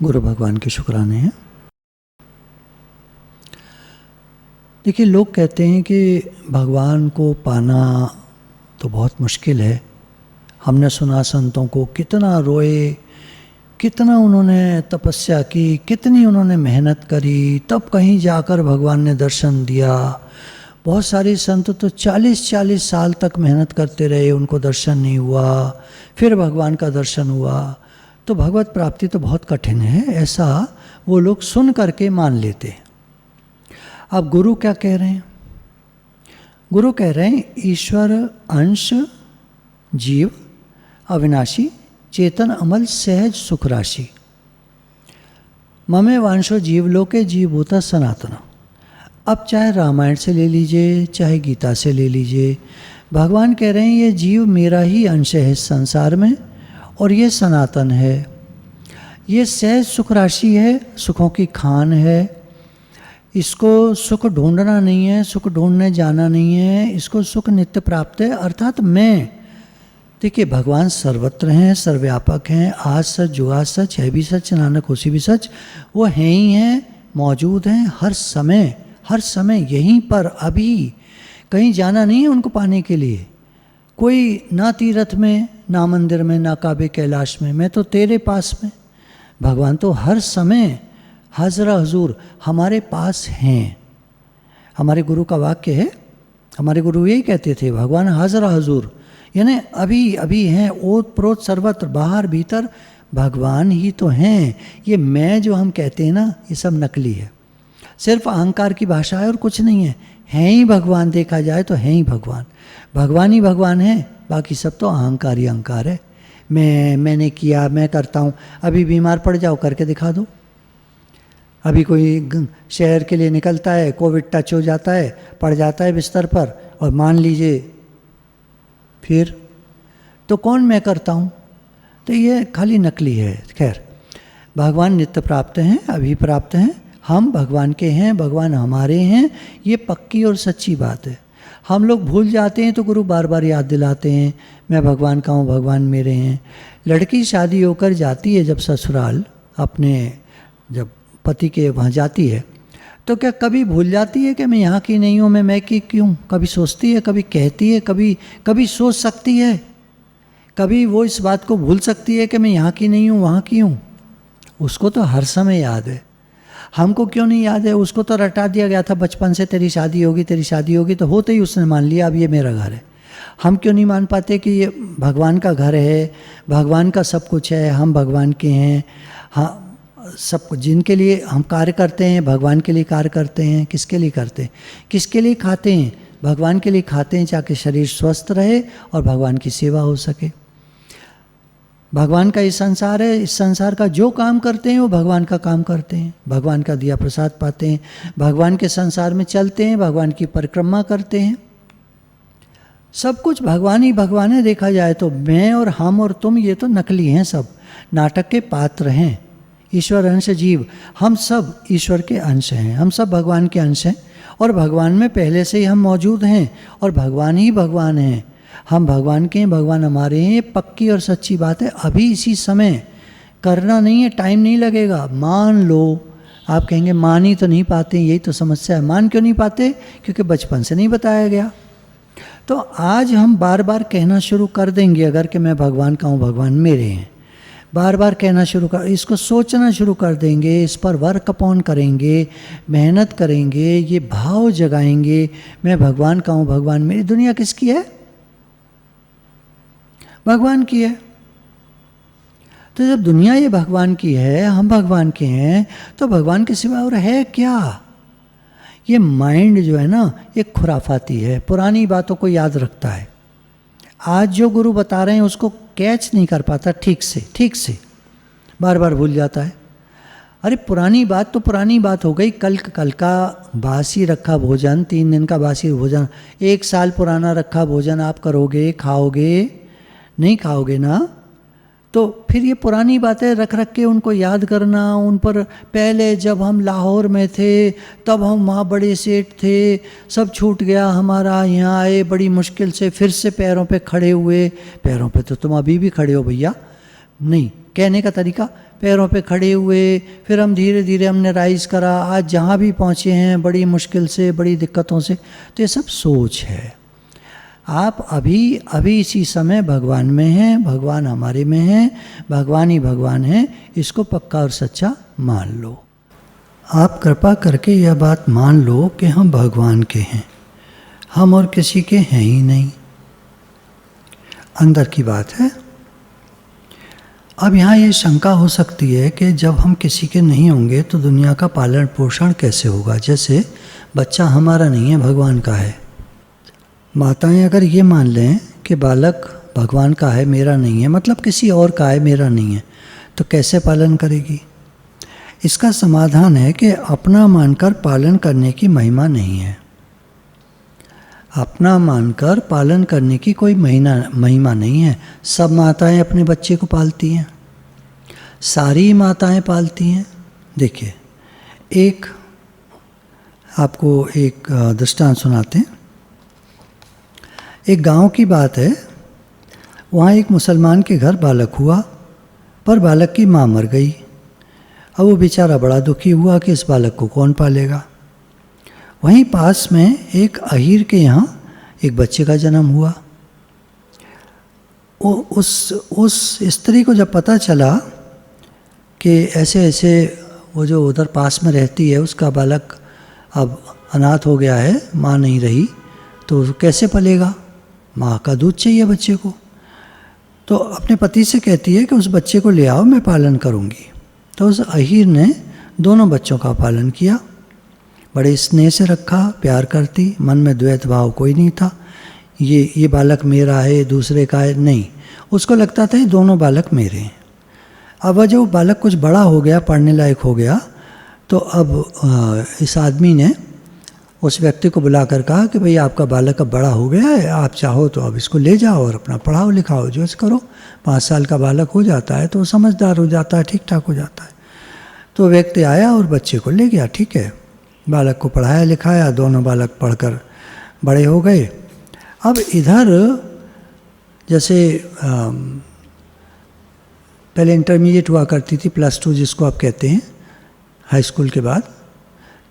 गुरु भगवान के शुक्राने हैं। देखिए, लोग कहते हैं कि भगवान को पाना तो बहुत मुश्किल है। हमने सुना संतों को कितना रोए, कितना उन्होंने तपस्या की, कितनी उन्होंने मेहनत करी, तब कहीं जाकर भगवान ने दर्शन दिया। बहुत सारे संत तो 40-40 साल तक मेहनत करते रहे, उनको दर्शन नहीं हुआ, फिर भगवान का दर्शन हुआ। तो भगवत प्राप्ति तो बहुत कठिन है, ऐसा वो लोग सुन करके मान लेते हैं। अब गुरु क्या कह रहे हैं? गुरु कह रहे हैं ईश्वर अंश जीव अविनाशी चेतन अमल सहज सुख राशि ममे वांशो जीवलोके जीवभूता सनातन। अब चाहे रामायण से ले लीजिए, चाहे गीता से ले लीजिए, भगवान कह रहे हैं ये जीव मेरा ही अंश है इस संसार में और ये सनातन है। ये सहज सुख राशि है, सुखों की खान है। इसको सुख ढूंढना नहीं है, सुख ढूंढने जाना नहीं है, इसको सुख नित्य प्राप्त है। अर्थात मैं, देखिए भगवान सर्वत्र हैं, सर्वव्यापक हैं, आज सच जुगाद सच है भी सच नानक उसी भी सच। वो हैं ही हैं, मौजूद हैं हर समय यहीं पर। अभी कहीं जाना नहीं है उनको पाने के लिए, कोई ना तीर्थ में, ना मंदिर में, ना काबे कैलाश में, मैं तो तेरे पास में। भगवान तो हर समय हाजरा हजूर हमारे पास हैं। हमारे गुरु का वाक्य है, हमारे गुरु यही कहते थे, भगवान हाजरा हजूर, यानी अभी अभी हैं, ओत प्रोत सर्वत्र, बाहर भीतर भगवान ही तो हैं। ये मैं जो हम कहते हैं ना, ये सब नकली है, सिर्फ अहंकार की भाषा है और कुछ नहीं है। हैं ही भगवान, देखा जाए तो हैं ही भगवान, भगवान ही भगवान है, बाकी सब तो अहंकार ही अहंकार है। मैंने किया, मैं करता हूँ। अभी बीमार पड़ जाओ, करके दिखा दो। अभी कोई शहर के लिए निकलता है, कोविड टच हो जाता है, पड़ जाता है बिस्तर पर, और मान लीजिए फिर तो कौन मैं करता हूँ? तो ये खाली नकली है। खैर, भगवान नित्य प्राप्त हैं, अभी प्राप्त हैं, हम भगवान के हैं, भगवान हमारे हैं, ये पक्की और सच्ची बात है। हम लोग भूल जाते हैं तो गुरु बार बार याद दिलाते हैं, मैं भगवान का हूँ, भगवान मेरे हैं। लड़की शादी होकर जाती है जब ससुराल, अपने जब पति के वहाँ जाती है, तो क्या कभी भूल जाती है कि मैं यहाँ की नहीं हूँ, मैं की क्यों? कभी सोचती है, कभी कहती है, कभी सोच सकती है, कभी वो इस बात को भूल सकती है कि मैं यहाँ की नहीं हूँ, वहाँ की हूँ? उसको तो हर समय याद है। हमको क्यों नहीं याद है? उसको तो रटा दिया गया था बचपन से, तेरी शादी होगी, तेरी शादी होगी, तो होते ही उसने मान लिया अब ये मेरा घर है। हम क्यों नहीं मान पाते कि ये भगवान का घर है, भगवान का सब कुछ है, हम भगवान के हैं। हाँ, सब कुछ जिनके लिए हम कार्य करते हैं, भगवान के लिए कार्य करते हैं। किसके लिए करते हैं? किसके लिए खाते हैं? भगवान के लिए खाते हैं, ताकि शरीर स्वस्थ रहे और भगवान की सेवा हो सके। भगवान का ये संसार है, इस संसार का जो काम करते हैं वो भगवान का काम करते हैं, भगवान का दिया प्रसाद पाते हैं, भगवान के संसार में चलते हैं, भगवान की परिक्रमा करते हैं। सब कुछ भगवान ही भगवान है। देखा जाए तो मैं और हम और तुम, ये तो नकली हैं, सब नाटक के पात्र हैं। ईश्वर अंश जीव, हम सब ईश्वर के अंश हैं, हम सब भगवान के अंश हैं, और भगवान में पहले से ही हम मौजूद हैं, और भगवान ही भगवान हैं। हम भगवान के हैं, भगवान हमारे हैं, ये पक्की और सच्ची बात है। अभी इसी समय करना नहीं है, टाइम नहीं लगेगा। मान लो, आप कहेंगे मान ही तो नहीं पाते, यही तो समस्या है। मान क्यों नहीं पाते? क्योंकि बचपन से नहीं बताया गया। तो आज हम बार बार कहना शुरू कर देंगे अगर कि मैं भगवान का हूँ, भगवान मेरे हैं। बार बार कहना शुरू कर, इसको सोचना शुरू कर देंगे, इस पर वर्क अपॉन करेंगे, मेहनत करेंगे, ये भाव जगाएंगे, मैं भगवान का हूँ, भगवान मेरी। दुनिया किसकी है? भगवान की है। तो जब दुनिया ये भगवान की है, हम भगवान के हैं, तो भगवान के सिवा और है क्या? ये माइंड जो है ना, ये खुराफाती है, पुरानी बातों को याद रखता है। आज जो गुरु बता रहे हैं उसको कैच नहीं कर पाता ठीक से, बार बार भूल जाता है। अरे पुरानी बात तो पुरानी बात हो गई। कल का बासी रखा भोजन, 3 दिन का बासी भोजन, 1 साल पुराना रखा भोजन आप करोगे, खाओगे? नहीं खाओगे ना। तो फिर ये पुरानी बातें रख के उनको याद करना, उन पर पहले जब हम लाहौर में थे तब हम वहाँ बड़े सेठ थे, सब छूट गया हमारा, यहाँ आए बड़ी मुश्किल से, फिर से पैरों पे खड़े हुए। पैरों पे तो तुम अभी भी खड़े हो भैया। नहीं, कहने का तरीका, पैरों पे खड़े हुए, फिर हम धीरे धीरे हमने राइज करा, आज जहाँ भी पहुँचे हैं बड़ी मुश्किल से, बड़ी दिक्कतों से। तो ये सब सोच है। आप अभी इसी समय भगवान में हैं, भगवान हमारे में हैं, भगवान ही भगवान है, इसको पक्का और सच्चा मान लो। आप कृपा करके यह बात मान लो कि हम भगवान के हैं, हम और किसी के हैं ही नहीं। अंदर की बात है। अब यहाँ ये शंका हो सकती है कि जब हम किसी के नहीं होंगे तो दुनिया का पालन पोषण कैसे होगा। जैसे बच्चा हमारा नहीं है, भगवान का है। माताएं अगर ये मान लें कि बालक भगवान का है, मेरा नहीं है, मतलब किसी और का है, मेरा नहीं है, तो कैसे पालन करेगी। इसका समाधान है कि अपना मानकर पालन करने की महिमा नहीं है। अपना मानकर पालन करने की कोई महिमा नहीं है। सब माताएं अपने बच्चे को पालती हैं, सारी माताएं पालती हैं। देखिए, एक आपको एक दृष्टांत सुनाते हैं। एक गांव की बात है, वहाँ एक मुसलमान के घर बालक हुआ, पर बालक की माँ मर गई। अब वो बेचारा बड़ा दुखी हुआ कि इस बालक को कौन पालेगा। वहीं पास में एक अहीर के यहाँ एक बच्चे का जन्म हुआ। उस स्त्री को जब पता चला कि ऐसे ऐसे वो जो उधर पास में रहती है उसका बालक अब अनाथ हो गया है, माँ नहीं रही, तो कैसे पलेगा, माँ का दूध चाहिए बच्चे को। तो अपने पति से कहती है कि उस बच्चे को ले आओ, मैं पालन करूँगी। तो उस अहीर ने दोनों बच्चों का पालन किया, बड़े स्नेह से रखा, प्यार करती, मन में द्वैत भाव कोई नहीं था, ये बालक मेरा है, दूसरे का है, नहीं। उसको लगता था ये दोनों बालक मेरे हैं। अब जब बालक कुछ बड़ा हो गया, पढ़ने लायक हो गया, तो अब इस आदमी ने उस व्यक्ति को बुलाकर कहा कि भाई आपका बालक अब बड़ा हो गया है, आप चाहो तो अब इसको ले जाओ और अपना पढ़ाओ लिखाओ, जो करो। 5 साल का बालक हो जाता है तो समझदार हो जाता है, ठीक ठाक हो जाता है। तो व्यक्ति आया और बच्चे को ले गया, ठीक है, बालक को पढ़ाया लिखाया, दोनों बालक पढ़कर बड़े हो गए। अब इधर जैसे पहले इंटरमीडिएट हुआ करती थी, +2 जिसको आप कहते हैं, हाई स्कूल के बाद,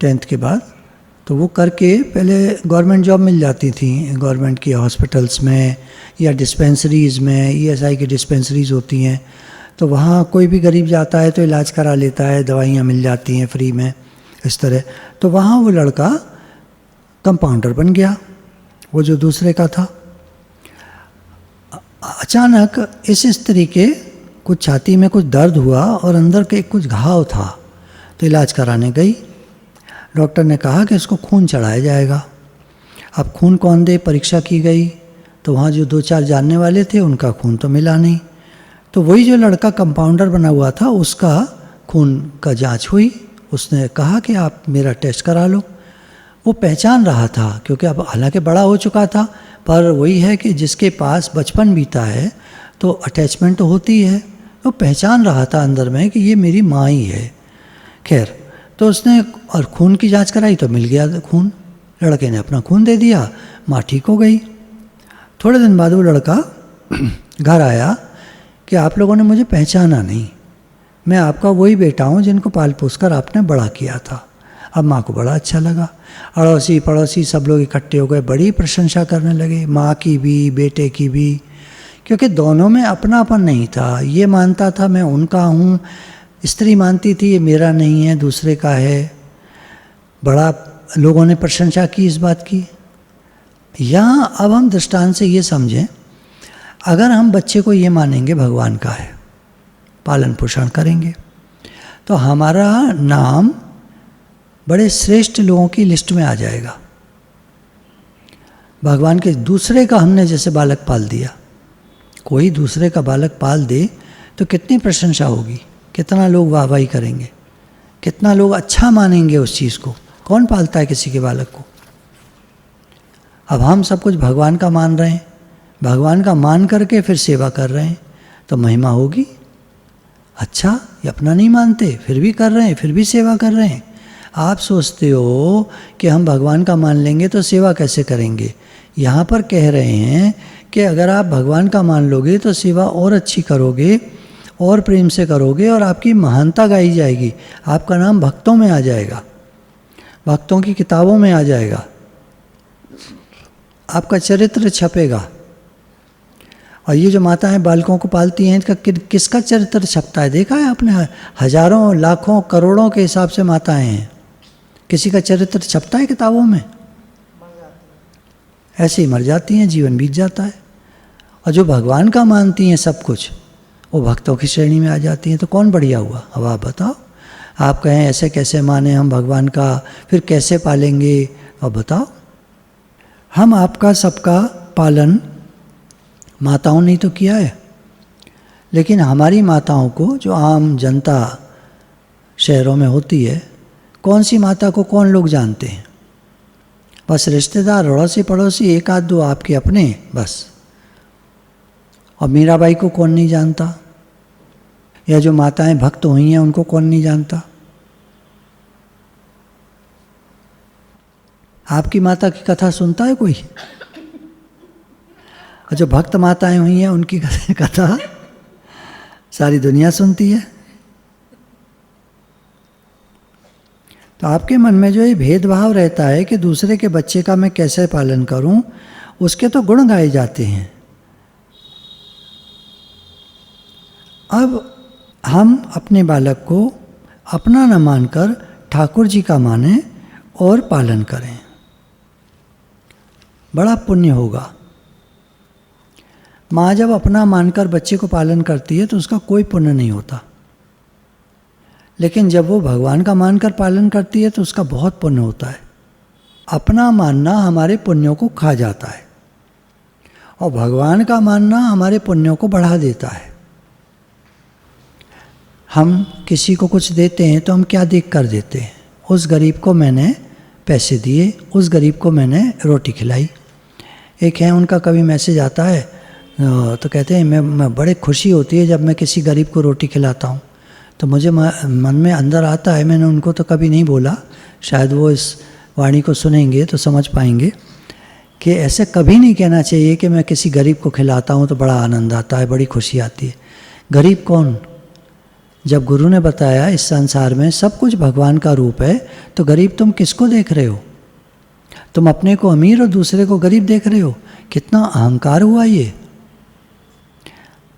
10th के बाद, तो वो करके पहले गवर्नमेंट जॉब मिल जाती थी, गवर्नमेंट की हॉस्पिटल्स में या डिस्पेंसरीज़ में, ESI की डिस्पेंसरीज़ होती हैं, तो वहाँ कोई भी गरीब जाता है तो इलाज करा लेता है, दवाइयाँ मिल जाती हैं फ्री में, इस तरह। तो वहाँ वो लड़का कंपाउंडर बन गया, वो जो दूसरे का था। अचानक इस स्त्री के कुछ छाती में कुछ दर्द हुआ और अंदर के कुछ घाव था, तो इलाज कराने गई। डॉक्टर ने कहा कि इसको खून चढ़ाया जाएगा। अब खून कौन दे, परीक्षा की गई, तो वहाँ जो 2-4 जानने वाले थे उनका खून तो मिला नहीं। तो वही जो लड़का कंपाउंडर बना हुआ था उसका खून का जांच हुई। उसने कहा कि आप मेरा टेस्ट करा लो। वो पहचान रहा था, क्योंकि अब हालांकि बड़ा हो चुका था, पर वही है कि जिसके पास बचपन बीता है तो अटैचमेंट तो होती है। तो पहचान रहा था अंदर में कि ये मेरी माँ ही है। खैर, तो उसने और खून की जांच कराई तो मिल गया खून। लड़के ने अपना खून दे दिया, माँ ठीक हो गई। थोड़े दिन बाद वो लड़का घर आया कि आप लोगों ने मुझे पहचाना नहीं, मैं आपका वही बेटा हूँ जिनको पाल पोस कर आपने बड़ा किया था। अब माँ को बड़ा अच्छा लगा, अड़ोसी पड़ोसी सब लोग इकट्ठे हो गए, बड़ी प्रशंसा करने लगे, माँ की भी बेटे की भी, क्योंकि दोनों में अपनापन नहीं था। ये मानता था मैं उनका हूँ, स्त्री मानती थी ये मेरा नहीं है, दूसरे का है। बड़ा लोगों ने प्रशंसा की इस बात की। यहाँ अब हम दृष्टांत से ये समझें, अगर हम बच्चे को ये मानेंगे भगवान का है, पालन पोषण करेंगे, तो हमारा नाम बड़े श्रेष्ठ लोगों की लिस्ट में आ जाएगा। भगवान के दूसरे का हमने जैसे बालक पाल दिया, कोई दूसरे का बालक पाल दे तो कितनी प्रशंसा होगी, कितना लोग वाहवाही करेंगे, कितना लोग अच्छा मानेंगे उस चीज़ को। कौन पालता है किसी के बालक को। अब हम सब कुछ भगवान का मान रहे हैं, भगवान का मान करके फिर सेवा कर रहे हैं, तो महिमा होगी। अच्छा, ये अपना नहीं मानते फिर भी कर रहे हैं, फिर भी सेवा कर रहे हैं। आप सोचते हो कि हम भगवान का मान लेंगे तो सेवा कैसे करेंगे। यहाँ पर कह रहे हैं कि अगर आप भगवान का मान लोगे तो सेवा और अच्छी करोगे, और प्रेम से करोगे और आपकी महानता गाई जाएगी, आपका नाम भक्तों में आ जाएगा, भक्तों की किताबों में आ जाएगा, आपका चरित्र छपेगा। और ये जो माताएं बालकों को पालती हैं, इनका किसका चरित्र छपता है देखा है आपने? हजारों लाखों करोड़ों के हिसाब से माताएं हैं, किसी का चरित्र छपता है किताबों में? ऐसे ही मर जाती हैं, जीवन बीत जाता है। और जो भगवान का मानती हैं सब कुछ, वो भक्तों की श्रेणी में आ जाती हैं। तो कौन बढ़िया हुआ? अब आप बताओ। आप कहें ऐसे कैसे माने हम भगवान का, फिर कैसे पालेंगे? अब बताओ। हम आपका सबका पालन माताओं ने तो किया है, लेकिन हमारी माताओं को, जो आम जनता शहरों में होती है, कौन सी माता को कौन लोग जानते हैं? बस रिश्तेदार, अड़ोसी पड़ोसी, एक आध दो आपके अपने, बस। और मीराबाई को कौन नहीं जानता? या जो माताएं भक्त हुई हैं उनको कौन नहीं जानता? आपकी माता की कथा सुनता है कोई? और जो भक्त माताएं हुई हैं उनकी कथा सारी दुनिया सुनती है। तो आपके मन में जो ये भेदभाव रहता है कि दूसरे के बच्चे का मैं कैसे पालन करूं, उसके तो गुण गाए जाते हैं। अब हम अपने बालक को अपना न मानकर ठाकुर जी का माने और पालन करें, बड़ा पुण्य होगा। माँ जब अपना मानकर बच्चे को पालन करती है तो उसका कोई पुण्य नहीं होता, लेकिन जब वो भगवान का मानकर पालन करती है तो उसका बहुत पुण्य होता है। अपना मानना हमारे पुण्यों को खा जाता है और भगवान का मानना हमारे पुण्यों को बढ़ा देता है। हम किसी को कुछ देते हैं तो हम क्या देख कर देते हैं? उस गरीब को मैंने पैसे दिए, उस गरीब को मैंने रोटी खिलाई। एक है, उनका कभी मैसेज आता है तो कहते हैं मैं बड़े खुशी होती है जब मैं किसी गरीब को रोटी खिलाता हूँ। तो मुझे मन में अंदर आता है, मैंने उनको तो कभी नहीं बोला, शायद वो इस वाणी को सुनेंगे तो समझ पाएंगे कि ऐसे कभी नहीं कहना चाहिए कि मैं किसी गरीब को खिलाता हूँ तो बड़ा आनंद आता है, बड़ी खुशी आती है। गरीब कौन? जब गुरु ने बताया इस संसार में सब कुछ भगवान का रूप है, तो गरीब तुम किसको देख रहे हो? तुम अपने को अमीर और दूसरे को गरीब देख रहे हो। कितना अहंकार हुआ ये।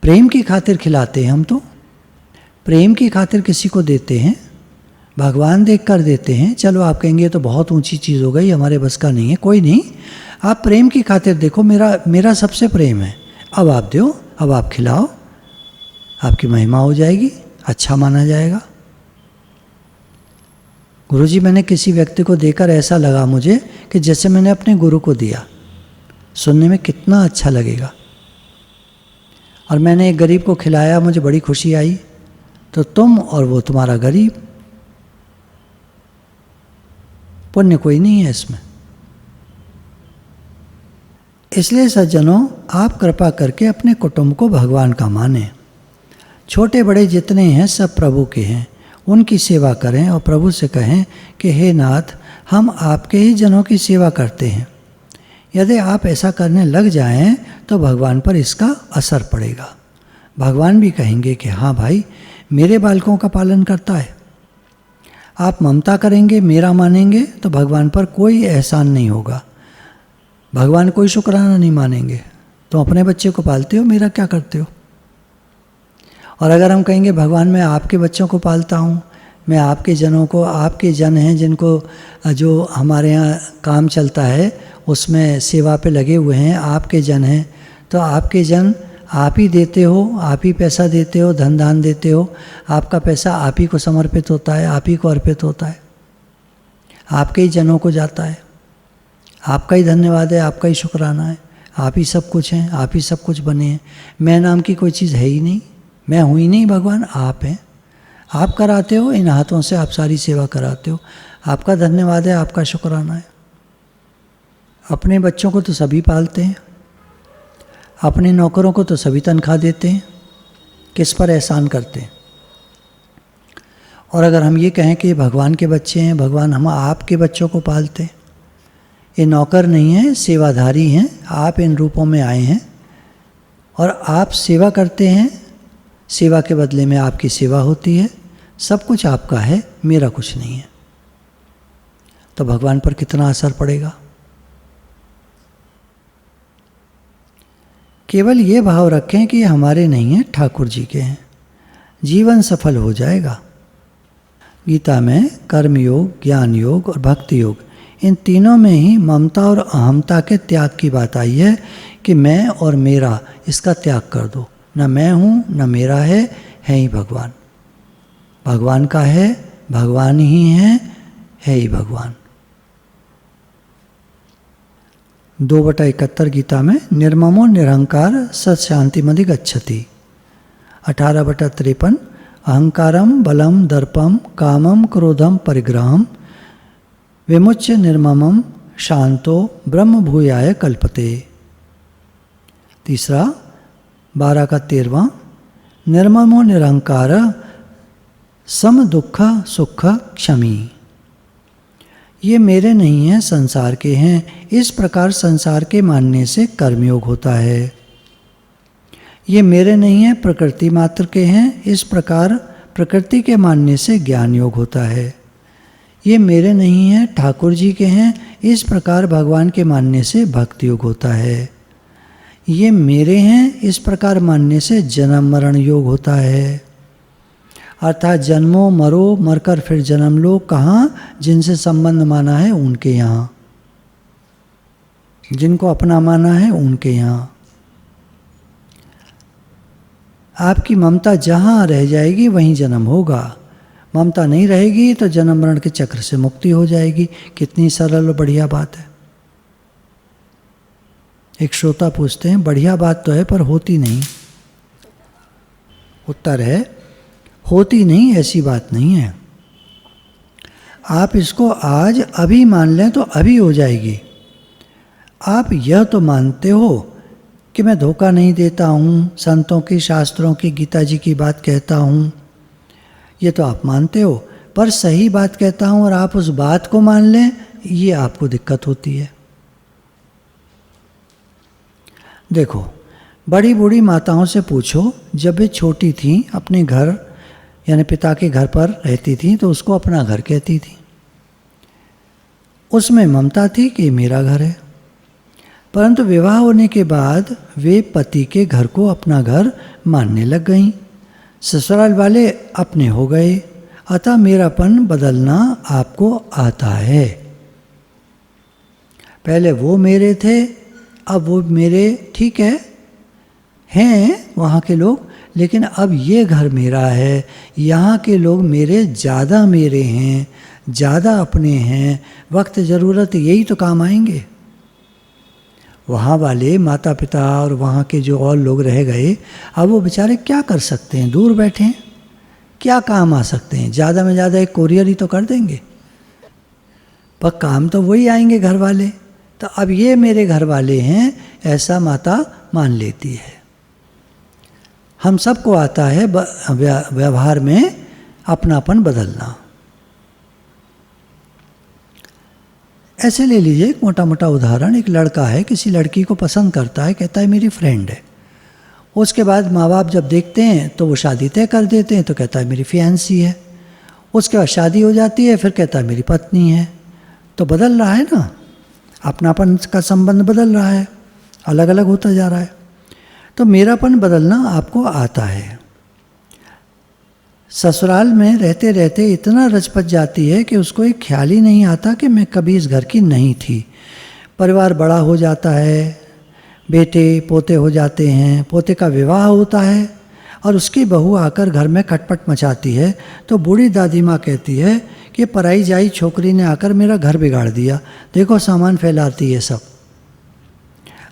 प्रेम की खातिर खिलाते हैं हम, तो प्रेम की खातिर किसी को देते हैं, भगवान देख कर देते हैं। चलो आप कहेंगे ये तो बहुत ऊंची चीज़ हो गई, हमारे बस का नहीं है। कोई नहीं, आप प्रेम की खातिर देखो, मेरा सबसे प्रेम है, अब आप दो, अब आप खिलाओ, आपकी महिमा हो जाएगी, अच्छा माना जाएगा। गुरुजी, मैंने किसी व्यक्ति को देकर ऐसा लगा मुझे कि जैसे मैंने अपने गुरु को दिया। सुनने में कितना अच्छा लगेगा। और मैंने एक गरीब को खिलाया, मुझे बड़ी खुशी आई। तो तुम और वो तुम्हारा गरीब, पुण्य कोई नहीं है इसमें। इसलिए सज्जनों, आप कृपा करके अपने कुटुंब को भगवान का माने। छोटे बड़े जितने हैं सब प्रभु के हैं, उनकी सेवा करें और प्रभु से कहें कि हे नाथ, हम आपके ही जनों की सेवा करते हैं। यदि आप ऐसा करने लग जाएं तो भगवान पर इसका असर पड़ेगा। भगवान भी कहेंगे कि हाँ भाई, मेरे बालकों का पालन करता है। आप ममता करेंगे, मेरा मानेंगे, तो भगवान पर कोई एहसान नहीं होगा, भगवान कोई शुक्राना नहीं मानेंगे। तुम अपने बच्चे को पालते हो, मेरा क्या करते हो? और अगर हम कहेंगे भगवान मैं आपके बच्चों को पालता हूँ, मैं आपके जनों को, आपके जन हैं जिनको जो हमारे यहाँ काम चलता है उसमें सेवा पे लगे हुए हैं, आपके जन हैं, तो आपके जन आप ही देते हो, आप ही पैसा देते हो, धन दान देते हो, आपका पैसा आप ही को समर्पित होता है, आप ही को अर्पित होता है, आपके ही जनों को जाता है। आपका ही धन्यवाद है, आपका ही शुक्राना है, आप ही सब कुछ हैं, आप ही सब कुछ बने हैं। मैं नाम की कोई चीज़ है ही नहीं, मैं हूँ ही नहीं, भगवान आप हैं। आप कराते हो, इन हाथों से आप सारी सेवा कराते हो, आपका धन्यवाद है, आपका शुक्राना है। अपने बच्चों को तो सभी पालते हैं, अपने नौकरों को तो सभी तनख्वाह देते हैं, किस पर एहसान करते हैं? और अगर हम ये कहें कि ये भगवान के बच्चे हैं, भगवान हम आपके बच्चों को पालते हैं, ये नौकर नहीं हैं, सेवाधारी हैं, आप इन रूपों में आए हैं और आप सेवा करते हैं, सेवा के बदले में आपकी सेवा होती है, सब कुछ आपका है, मेरा कुछ नहीं है, तो भगवान पर कितना असर पड़ेगा। केवल ये भाव रखें कि हमारे नहीं हैं, ठाकुर जी के हैं, जीवन सफल हो जाएगा। गीता में कर्म योग, ज्ञान योग और भक्ति योग, इन तीनों में ही ममता और अहमता के त्याग की बात आई है कि मैं और मेरा, इसका त्याग कर दो। न मैं हूँ न मेरा है ही भगवान। भगवान का है, भगवान ही है ही भगवान। 2/71 गीता में निर्ममो निरहंकार सत शांति मदि गच्छति। 18/53 अहंकारम बलम दर्पम कामम क्रोधम परिग्रहम विमुच्य निर्ममम शांतो ब्रह्म भूयाय कल्पते। तीसरा 12/13 निर्ममो निरहंकार सम दुख सुख क्षमी। ये मेरे नहीं हैं, संसार के हैं। इस प्रकार संसार के मानने से कर्मयोग होता है। ये मेरे नहीं हैं, प्रकृति मात्र के हैं। इस प्रकार प्रकृति के मानने से ज्ञान योग होता है। ये मेरे नहीं हैं, ठाकुर जी के हैं। इस प्रकार भगवान के मानने से भक्ति योग होता है। ये मेरे हैं, इस प्रकार मानने से जन्म मरण योग होता है। अर्थात जन्मो मरो, मरकर फिर जन्म लो। कहाँ? जिनसे संबंध माना है उनके यहाँ, जिनको अपना माना है उनके यहाँ। आपकी ममता जहाँ रह जाएगी वहीं जन्म होगा। ममता नहीं रहेगी तो जन्म मरण के चक्र से मुक्ति हो जाएगी। कितनी सरल और बढ़िया बात है। एक श्रोता पूछते हैं, बढ़िया बात तो है पर होती नहीं। उत्तर है, होती नहीं ऐसी बात नहीं है। आप इसको आज अभी मान लें तो अभी हो जाएगी। आप यह तो मानते हो कि मैं धोखा नहीं देता हूँ, संतों की, शास्त्रों की, गीता जी की बात कहता हूँ, ये तो आप मानते हो। पर सही बात कहता हूँ और आप उस बात को मान लें, ये आपको दिक्कत होती है। देखो, बड़ी बूढ़ी माताओं से पूछो, जब वे छोटी थीं अपने घर यानी पिता के घर पर रहती थी तो उसको अपना घर कहती थी। उसमें ममता थी कि मेरा घर है। परंतु विवाह होने के बाद वे पति के घर को अपना घर मानने लग गईं। ससुराल वाले अपने हो गए। अतः मेरापन बदलना आपको आता है। पहले वो मेरे थे, अब वो मेरे, ठीक है, हैं वहाँ के लोग, लेकिन अब ये घर मेरा है। यहाँ के लोग मेरे, ज़्यादा मेरे हैं, ज़्यादा अपने हैं। वक्त ज़रूरत यही तो काम आएंगे। वहाँ वाले माता पिता और वहाँ के जो और लोग रह गए, अब वो बेचारे क्या कर सकते हैं? दूर बैठे हैं, क्या काम आ सकते हैं? ज़्यादा में ज़्यादा एक कोरियर ही तो कर देंगे, पर काम तो वही आएंगे घर वाले। तो अब ये मेरे घर वाले हैं, ऐसा माता मान लेती है। हम सबको आता है व्यवहार में अपनापन बदलना। ऐसे ले लीजिए एक मोटा मोटा उदाहरण। एक लड़का है, किसी लड़की को पसंद करता है, कहता है मेरी फ्रेंड है। उसके बाद माँ बाप जब देखते हैं तो वो शादी तय कर देते हैं, तो कहता है मेरी फियांसी है। उसके बाद शादी हो जाती है, फिर कहता है मेरी पत्नी है। तो बदल रहा है ना, अपनापन का संबंध बदल रहा है, अलग अलग होता जा रहा है। तो मेरापन बदलना आपको आता है। ससुराल में रहते रहते इतना रचपच जाती है कि उसको एक ख्याल ही नहीं आता कि मैं कभी इस घर की नहीं थी। परिवार बड़ा हो जाता है, बेटे पोते हो जाते हैं, पोते का विवाह होता है और उसकी बहू आकर घर में खटपट मचाती है, तो बूढ़ी दादी माँ कहती है कि पराई जाई छोकरी ने आकर मेरा घर बिगाड़ दिया, देखो सामान फैलाती है सब।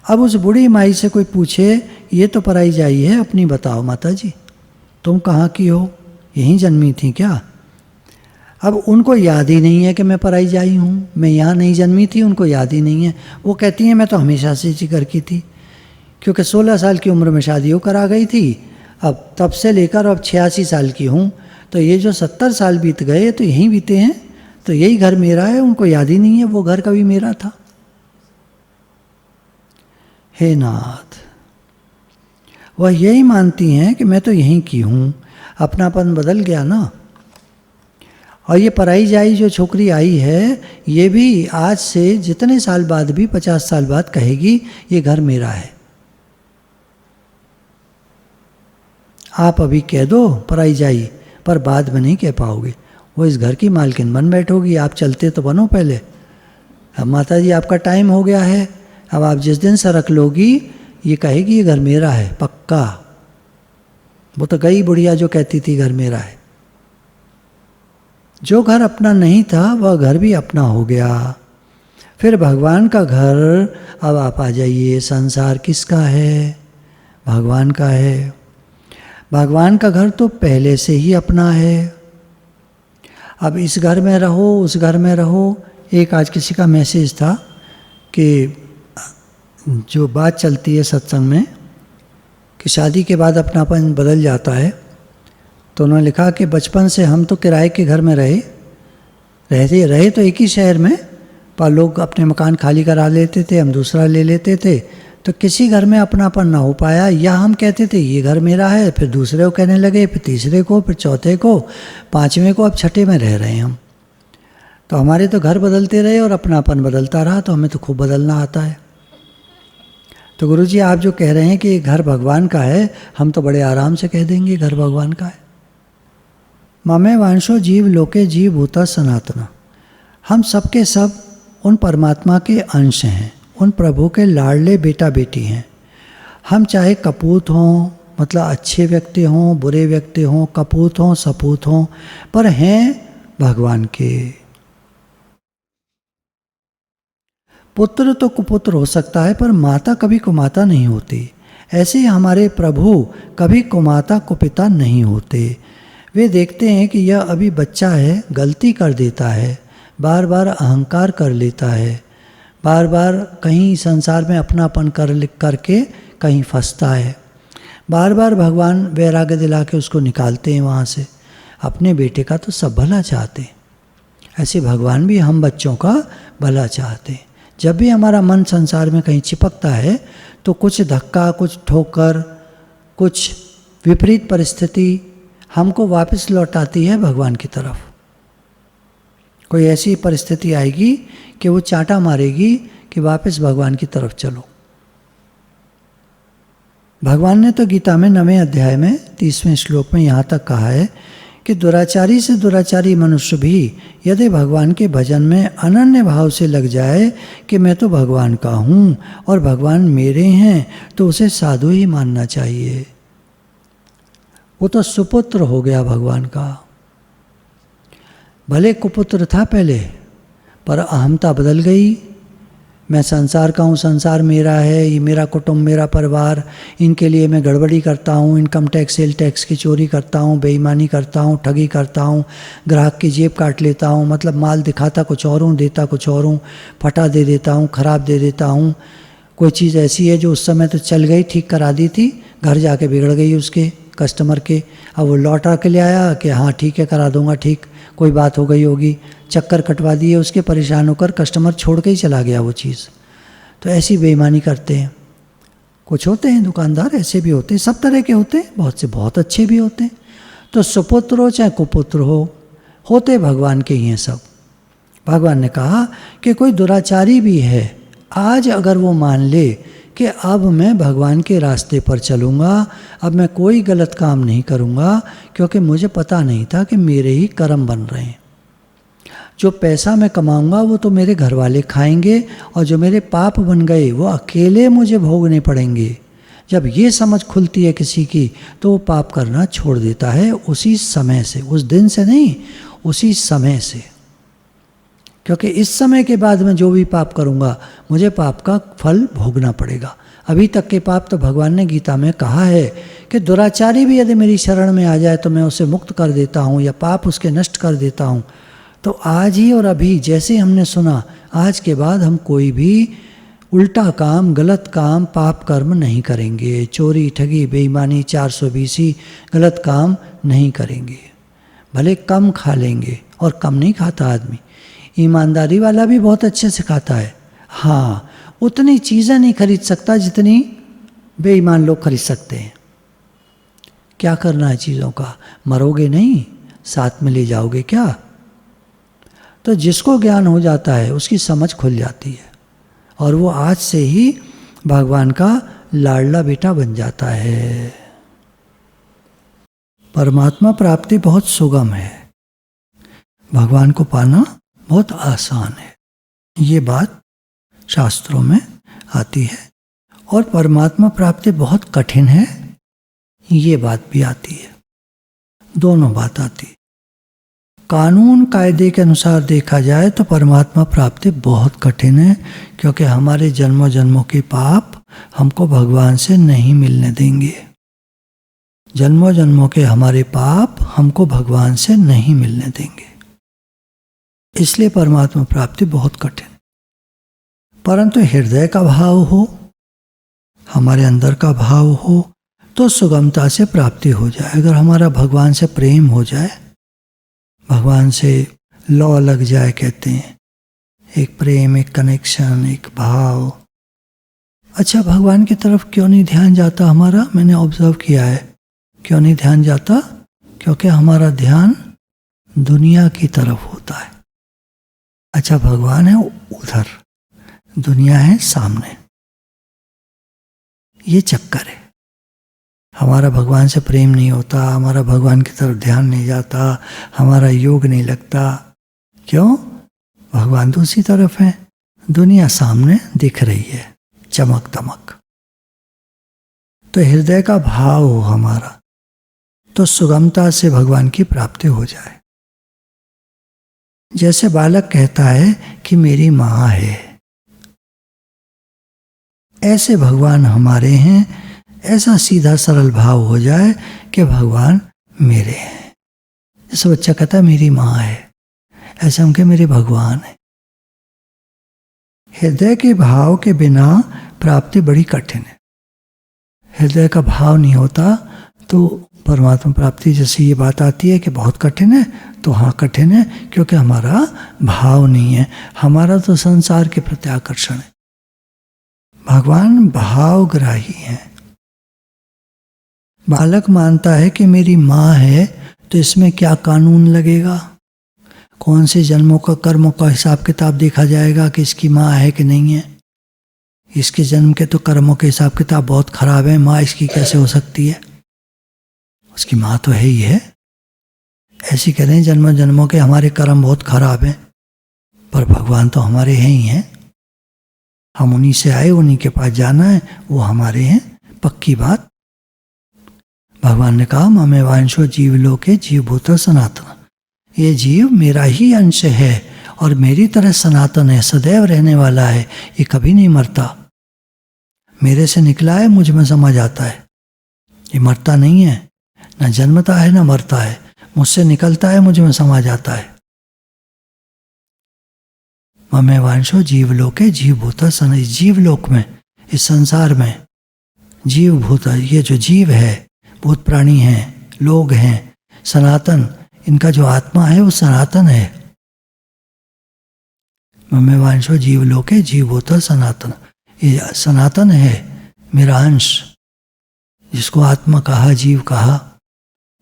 अब उस बूढ़ी माई से कोई पूछे, ये तो पराई जाई है, अपनी बताओ माता जी, तुम कहाँ की हो, यहीं जन्मी थी क्या? अब उनको याद ही नहीं है कि मैं पराई जाई हूँ, मैं यहाँ नहीं जन्मी थी, उनको याद ही नहीं है। वो कहती हैं मैं तो हमेशा से इसी घर की थी, क्योंकि 16 साल की उम्र में शादी होकर आ गई थी। अब तब से लेकर अब 86 साल की हूँ, तो ये जो 70 साल बीत गए तो यहीं बीते हैं, तो यही घर मेरा है। उनको याद ही नहीं है वो घर कभी मेरा था। हे नाथ, वह यही मानती हैं कि मैं तो यहीं की हूँ। अपनापन बदल गया ना। और ये पराई जाई जो छोकरी आई है, ये भी आज से जितने साल बाद भी 50 साल बाद कहेगी ये घर मेरा है। आप अभी कह दो पराई जाई, पर बाद में नहीं कह पाओगे। वो इस घर की मालकिन बन बैठोगी। आप चलते तो बनो पहले। अब माता जी आपका टाइम हो गया है, अब आप जिस दिन सरक लोगी ये कहेगी ये घर मेरा है पक्का। वो तो गई बुढ़िया जो कहती थी घर मेरा है। जो घर अपना नहीं था वह घर भी अपना हो गया। फिर भगवान का घर। अब आप आ जाइए, संसार किसका है? भगवान का है। भगवान का घर तो पहले से ही अपना है। अब इस घर में रहो, उस घर में रहो। एक आज किसी का मैसेज था कि जो बात चलती है सत्संग में कि शादी के बाद अपनापन बदल जाता है, तो उन्होंने लिखा कि बचपन से हम तो किराए के घर में रहे तो एक ही शहर में, पर लोग अपने मकान खाली करा लेते थे, हम दूसरा ले लेते थे, तो किसी घर में अपनापन ना हो पाया। या हम कहते थे ये घर मेरा है, फिर दूसरे को कहने लगे, फिर तीसरे को, फिर चौथे को, पांचवें को, अब छठे में रह रहे हैं हम। तो हमारे तो घर बदलते रहे और अपनापन बदलता रहा, तो हमें तो खूब बदलना आता है। तो गुरुजी आप जो कह रहे हैं कि घर भगवान का है, हम तो बड़े आराम से कह देंगे घर भगवान का है। ममे वांशो जीव लोके जीव भूता सनातना। हम सबके सब उन परमात्मा के अंश हैं, उन प्रभु के लाडले बेटा बेटी हैं। हम चाहे कपूत हों, मतलब अच्छे व्यक्ति हों, बुरे व्यक्ति हों, कपूत हों, सपूत हों, पर हैं भगवान के। पुत्र तो कुपुत्र हो सकता है, पर माता कभी कुमाता नहीं होती। ऐसे हमारे प्रभु कभी कुमाता कुपिता नहीं होते। वे देखते हैं कि यह अभी बच्चा है, गलती कर देता है, बार बार अहंकार कर लेता है, बार बार कहीं संसार में अपनापन करके कहीं फंसता है। बार बार भगवान वैराग्य दिला के उसको निकालते हैं वहाँ से। अपने बेटे का तो सब भला चाहते हैं, ऐसे भगवान भी हम बच्चों का भला चाहते हैं। जब भी हमारा मन संसार में कहीं चिपकता है तो कुछ धक्का, कुछ ठोकर, कुछ विपरीत परिस्थिति हमको वापस लौटाती है भगवान की तरफ। कोई ऐसी परिस्थिति आएगी कि वो चांटा मारेगी कि वापस भगवान की तरफ चलो। भगवान ने तो गीता में 9वें अध्याय में 30वें श्लोक में यहाँ तक कहा है कि दुराचारी से दुराचारी मनुष्य भी यदि भगवान के भजन में अनन्य भाव से लग जाए कि मैं तो भगवान का हूँ और भगवान मेरे हैं, तो उसे साधु ही मानना चाहिए। वो तो सुपुत्र हो गया भगवान का। भले कुपुत्र था पहले, पर अहमता बदल गई। मैं संसार का हूँ, संसार मेरा है, ये मेरा कुटुंब, मेरा परिवार, इनके लिए मैं गड़बड़ी करता हूँ, इनकम टैक्स, सेल टैक्स की चोरी करता हूँ, बेईमानी करता हूँ, ठगी करता हूँ, ग्राहक की जेब काट लेता हूँ, मतलब माल दिखाता कुछ और हूँ, देता कुछ और हूँ, फटा दे देता हूँ, ख़राब दे देता हूँ। कोई चीज़ ऐसी है जो उस समय तो चल गई, ठीक करा दी थी, घर जाके बिगड़ गई उसके कस्टमर के। अब वो लौटा के ले आया कि हाँ ठीक है करा दूंगा, ठीक कोई बात हो गई होगी, चक्कर कटवा दिए उसके, परेशान होकर कस्टमर छोड़ के ही चला गया वो चीज़। तो ऐसी बेईमानी करते हैं। कुछ होते हैं दुकानदार ऐसे भी होते हैं, सब तरह के होते हैं, बहुत से बहुत अच्छे भी होते हैं। तो सुपुत्र हो चाहे कुपुत्र हो, होते भगवान के ही हैं सब। भगवान ने कहा कि कोई दुराचारी भी है, आज अगर वो मान ले कि अब मैं भगवान के रास्ते पर चलूँगा, अब मैं कोई गलत काम नहीं करूँगा, क्योंकि मुझे पता नहीं था कि मेरे ही कर्म बन रहे हैं। जो पैसा मैं कमाऊँगा वो तो मेरे घर वाले खाएंगे, और जो मेरे पाप बन गए वो अकेले मुझे भोगने पड़ेंगे। जब ये समझ खुलती है किसी की, तो वो पाप करना छोड़ देता है उसी समय से, उस दिन से नहीं, उसी समय से। क्योंकि इस समय के बाद मैं जो भी पाप करूँगा मुझे पाप का फल भोगना पड़ेगा। अभी तक के पाप तो भगवान ने गीता में कहा है कि दुराचारी भी यदि मेरी शरण में आ जाए तो मैं उसे मुक्त कर देता हूँ या पाप उसके नष्ट कर देता हूँ। तो आज ही और अभी जैसे हमने सुना, आज के बाद हम कोई भी उल्टा काम, गलत काम, पाप कर्म नहीं करेंगे। चोरी, ठगी, बेईमानी, 420 गलत काम नहीं करेंगे। भले कम खा लेंगे, और कम नहीं खाता आदमी, ईमानदारी वाला भी बहुत अच्छे से खाता है। हाँ, उतनी चीज़ें नहीं खरीद सकता जितनी बेईमान लोग खरीद सकते हैं। क्या करना है चीज़ों का, मरोगे नहीं, साथ में ले जाओगे क्या। तो जिसको ज्ञान हो जाता है उसकी समझ खुल जाती है और वो आज से ही भगवान का लाडला बेटा बन जाता है। परमात्मा प्राप्ति बहुत सुगम है, भगवान को पाना बहुत आसान है, ये बात शास्त्रों में आती है। और परमात्मा प्राप्ति बहुत कठिन है, ये बात भी आती है, दोनों बात आती है। कानून कायदे के अनुसार देखा जाए तो परमात्मा प्राप्ति बहुत कठिन है, क्योंकि हमारे जन्मों जन्मों के पाप हमको भगवान से नहीं मिलने देंगे। जन्मों जन्मों के हमारे पाप हमको भगवान से नहीं मिलने देंगे, इसलिए परमात्मा प्राप्ति बहुत कठिन। परंतु हृदय का भाव हो, हमारे अंदर का भाव हो, तो सुगमता से प्राप्ति हो जाए। अगर हमारा भगवान से प्रेम हो जाए, भगवान से लौ लग जाए, कहते हैं एक प्रेम, एक कनेक्शन, एक भाव। अच्छा, भगवान की तरफ क्यों नहीं ध्यान जाता हमारा? मैंने ऑब्जर्व किया है, क्यों नहीं ध्यान जाता? क्योंकि हमारा ध्यान दुनिया की तरफ होता है। अच्छा, भगवान है उधर, दुनिया है सामने, ये चक्कर है। हमारा भगवान से प्रेम नहीं होता, हमारा भगवान की तरफ ध्यान नहीं जाता, हमारा योग नहीं लगता। क्यों? भगवान दूसरी तरफ है, दुनिया सामने दिख रही है, चमक दमक। तो हृदय का भाव हो हमारा, तो सुगमता से भगवान की प्राप्ति हो जाए। जैसे बालक कहता है कि मेरी माँ है, ऐसे भगवान हमारे हैं। ऐसा सीधा सरल भाव हो जाए कि भगवान मेरे हैं। जैसे बच्चा कहता है मेरी माँ है, ऐसे हम कहें मेरे भगवान है। हृदय के भाव के बिना प्राप्ति बड़ी कठिन है। हृदय का भाव नहीं होता तो परमात्मा प्राप्ति, जैसे ये बात आती है कि बहुत कठिन है, तो हाँ कठिन है, क्योंकि हमारा भाव नहीं है। हमारा तो संसार के प्रति आकर्षण है, भगवान भावग्राही हैं। बालक मानता है कि मेरी माँ है, तो इसमें क्या कानून लगेगा, कौन से जन्मों का कर्मों का हिसाब किताब देखा जाएगा कि इसकी माँ है कि नहीं है। इसके जन्म के तो कर्मों के हिसाब किताब बहुत खराब है, माँ इसकी कैसे हो सकती है, उसकी माँ तो है ही है। ऐसी कह रहे हैं जन्मों जन्मों के हमारे कर्म बहुत खराब हैं, पर भगवान तो हमारे हैं ही हैं। हम उन्हीं से आए, उन्हीं के पास जाना है, वो हमारे हैं, पक्की बात। भगवान ने कहा ममे वांशो जीव लोके जीवभूत सनातन, ये जीव मेरा ही अंश है और मेरी तरह सनातन है, सदैव रहने वाला है, ये कभी नहीं मरता। मेरे से निकला है, मुझ में समा जाता है, ये मरता नहीं है, न जन्मता है न मरता है, मुझसे निकलता है, मुझ में समा जाता है। ममे वांशो जीवलोके जीवभूत सन, इस जीवलोक में, इस संसार में जीवभूत, ये जो जीव है, भूत प्राणी हैं, लोग हैं, सनातन, इनका जो आत्मा है वो सनातन है। ममे वांशो जीवलोके जीवभूत सनातन, ये सनातन है, मेरा अंश, जिसको आत्मा कहा, जीव कहा,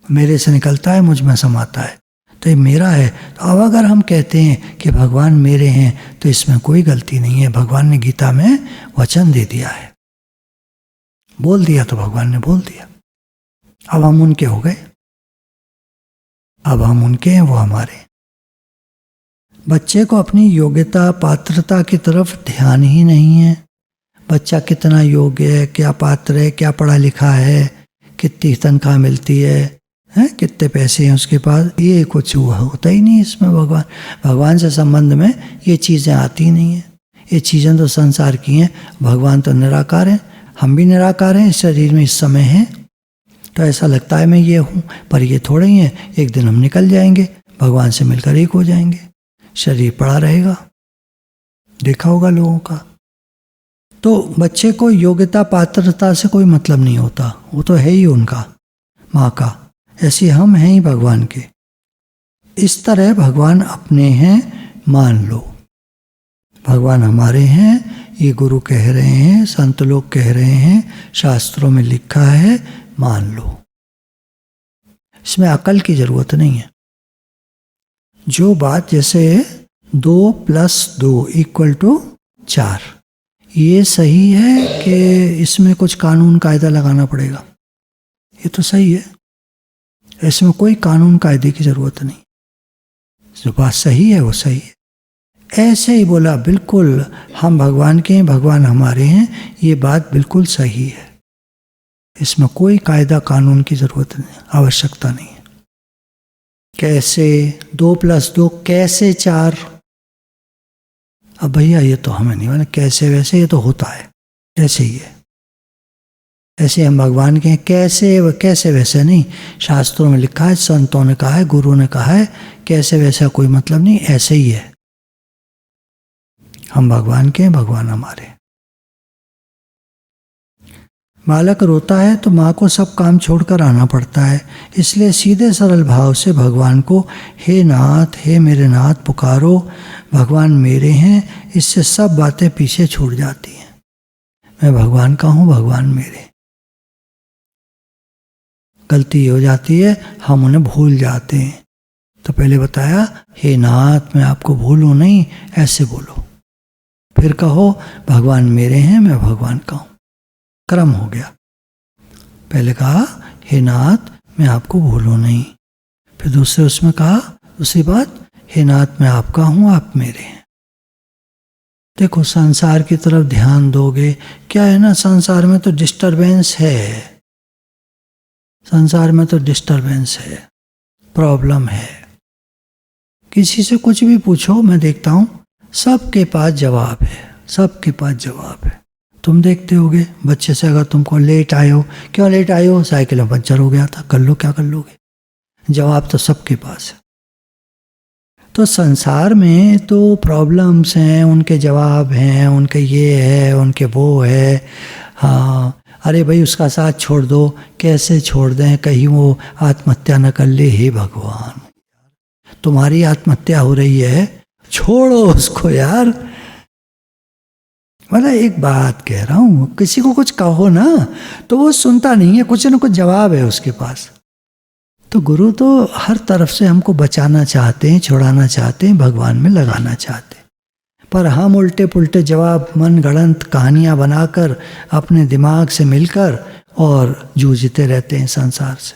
मेरे से निकलता है, मुझ में समाता है, तो ये मेरा है। तो अब अगर हम कहते हैं कि भगवान मेरे हैं, तो इसमें कोई गलती नहीं है। भगवान ने गीता में वचन दे दिया है, बोल दिया तो भगवान ने बोल दिया। अब हम उनके हो गए, अब हम उनके हैं, वो हमारे। बच्चे को अपनी योग्यता पात्रता की तरफ ध्यान ही नहीं है। बच्चा कितना योग्य है, क्या पात्र है, क्या पढ़ा लिखा है, कितनी तनख्वाह मिलती है, कितने पैसे हैं उसके पास, ये कुछ होता ही नहीं इसमें। भगवान से संबंध में ये चीज़ें आती नहीं हैं। ये चीज़ें तो संसार की हैं, भगवान तो निराकार हैं, हम भी निराकार हैं, इस शरीर में इस समय हैं, तो ऐसा लगता है मैं ये हूँ, पर ये थोड़े ही हैं। एक दिन हम निकल जाएंगे, भगवान से मिलकर एक हो जाएंगे, शरीर पड़ा रहेगा, देखा होगा लोगों का। तो बच्चे को योग्यता पात्रता से कोई मतलब नहीं होता, वो तो है ही उनका, माँ का। ऐसे हम हैं ही भगवान के। इस तरह भगवान अपने हैं, मान लो, भगवान हमारे हैं, ये गुरु कह रहे हैं, संत लोग कह रहे हैं, शास्त्रों में लिखा है, मान लो। इसमें अकल की ज़रूरत नहीं है। जो बात जैसे 2 + 2 = 4, ये सही है कि इसमें कुछ कानून कायदा लगाना पड़ेगा? ये तो सही है, इसमें कोई कानून कायदे की ज़रूरत नहीं। जो बात सही है वो सही है। ऐसे ही बोला, बिल्कुल हम भगवान के हैं, भगवान हमारे हैं, ये बात बिल्कुल सही है। इसमें कोई कायदा कानून की ज़रूरत नहीं, आवश्यकता नहीं है। कैसे 2 + 2 कैसे 4? अब भैया ये तो हमें नहीं मालूम कैसे वैसे, ये तो होता है, ऐसे ही है। ऐसे हम भगवान के हैं, कैसे वैसे नहीं। शास्त्रों में लिखा है, संतों ने कहा है, गुरु ने कहा है, कैसे वैसा कोई मतलब नहीं, ऐसे ही है। हम भगवान के हैं, भगवान हमारे। बालक रोता है तो माँ को सब काम छोड़कर आना पड़ता है, इसलिए सीधे सरल भाव से भगवान को हे नाथ, हे मेरे नाथ पुकारो, भगवान मेरे हैं। इससे सब बातें पीछे छूट जाती हैं। मैं भगवान का हूँ, भगवान मेरे। गलती हो जाती है, हम उन्हें भूल जाते हैं। तो पहले बताया, हे नाथ मैं आपको भूलूं नहीं, ऐसे बोलो। फिर कहो भगवान मेरे हैं, मैं भगवान का हूँ। क्रम हो गया। पहले कहा हे नाथ मैं आपको भूलूं नहीं, फिर दूसरे उसमें कहा, दूसरी बात, हे नाथ मैं आपका हूँ, आप मेरे हैं। देखो संसार की तरफ ध्यान दोगे, क्या है ना, संसार में तो डिस्टरबेंस है, संसार में तो डिस्टरबेंस है, प्रॉब्लम है। किसी से कुछ भी पूछो, मैं देखता हूँ सबके पास जवाब है, सबके पास जवाब है। तुम देखते होगे बच्चे से, अगर तुमको लेट आए हो, क्यों लेट आए हो, साइकिल में पंचर हो गया था, कर लो, क्या कर लोगे, जवाब तो सबके पास है। तो संसार में तो प्रॉब्लम्स हैं, उनके जवाब हैं, उनके ये है, उनके वो है। हाँ, अरे भाई उसका साथ छोड़ दो, कैसे छोड़ दें, कहीं वो आत्महत्या न कर ले। हे भगवान, तुम्हारी आत्महत्या हो रही है, छोड़ो उसको यार। मतलब एक बात कह रहा हूँ, किसी को कुछ कहो ना तो वो सुनता नहीं है, कुछ न कुछ जवाब है उसके पास। तो गुरु तो हर तरफ से हमको बचाना चाहते हैं, छुड़ाना चाहते हैं, भगवान में लगाना चाहते हैं, पर हम उल्टे पुल्टे जवाब, मन गढ़ंत कहानियां बनाकर अपने दिमाग से मिलकर और जूझते रहते हैं संसार से।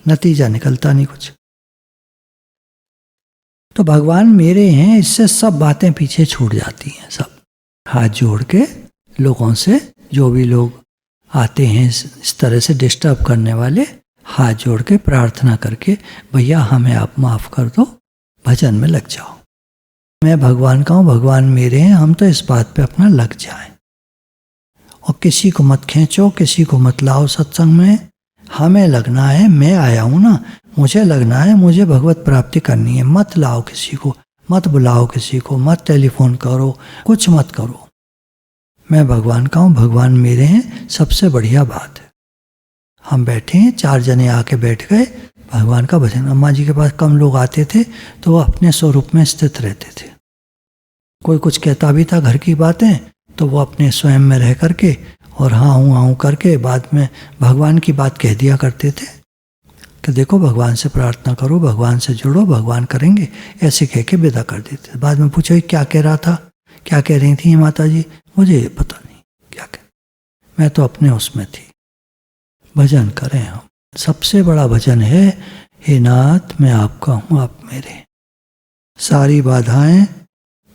नतीजा निकलता नहीं कुछ। तो भगवान मेरे हैं, इससे सब बातें पीछे छूट जाती हैं। सब हाथ जोड़ के लोगों से, जो भी लोग आते हैं इस तरह से डिस्टर्ब करने वाले, हाथ जोड़ के प्रार्थना करके, भैया हमें आप माफ़ कर दो, भजन में लग जाओ। मैं भगवान का हूँ, भगवान मेरे हैं, हम तो इस बात पे अपना लग जाएं। और किसी को मत खींचो, किसी को मत लाओ सत्संग में, हमें लगना है, मैं आया हूँ ना, मुझे लगना है, मुझे भगवत प्राप्ति करनी है। मत लाओ किसी को, मत बुलाओ किसी को, मत टेलीफोन करो, कुछ मत करो। मैं भगवान का हूँ, भगवान मेरे हैं, सबसे बढ़िया बात है। हम बैठे हैं, 4 जने आके बैठ गए, भगवान का भजन। अम्मा जी के पास कम लोग आते थे तो वो अपने स्वरूप में स्थित रहते थे। कोई कुछ कहता भी था घर की बातें तो वो अपने स्वयं में रह करके और हाँ हूँ करके बाद में भगवान की बात कह दिया करते थे कि देखो भगवान से प्रार्थना करो, भगवान से जुड़ो, भगवान करेंगे, ऐसे कह के विदा कर देते। बाद में पूछो क्या कह रहा था, क्या कह रही थी माता जी, मुझे पता नहीं क्या कह, मैं तो अपने उसमें थी। भजन करें हम, सबसे बड़ा भजन है, हे नाथ मैं आपका हूँ, आप मेरे। सारी बाधाएं,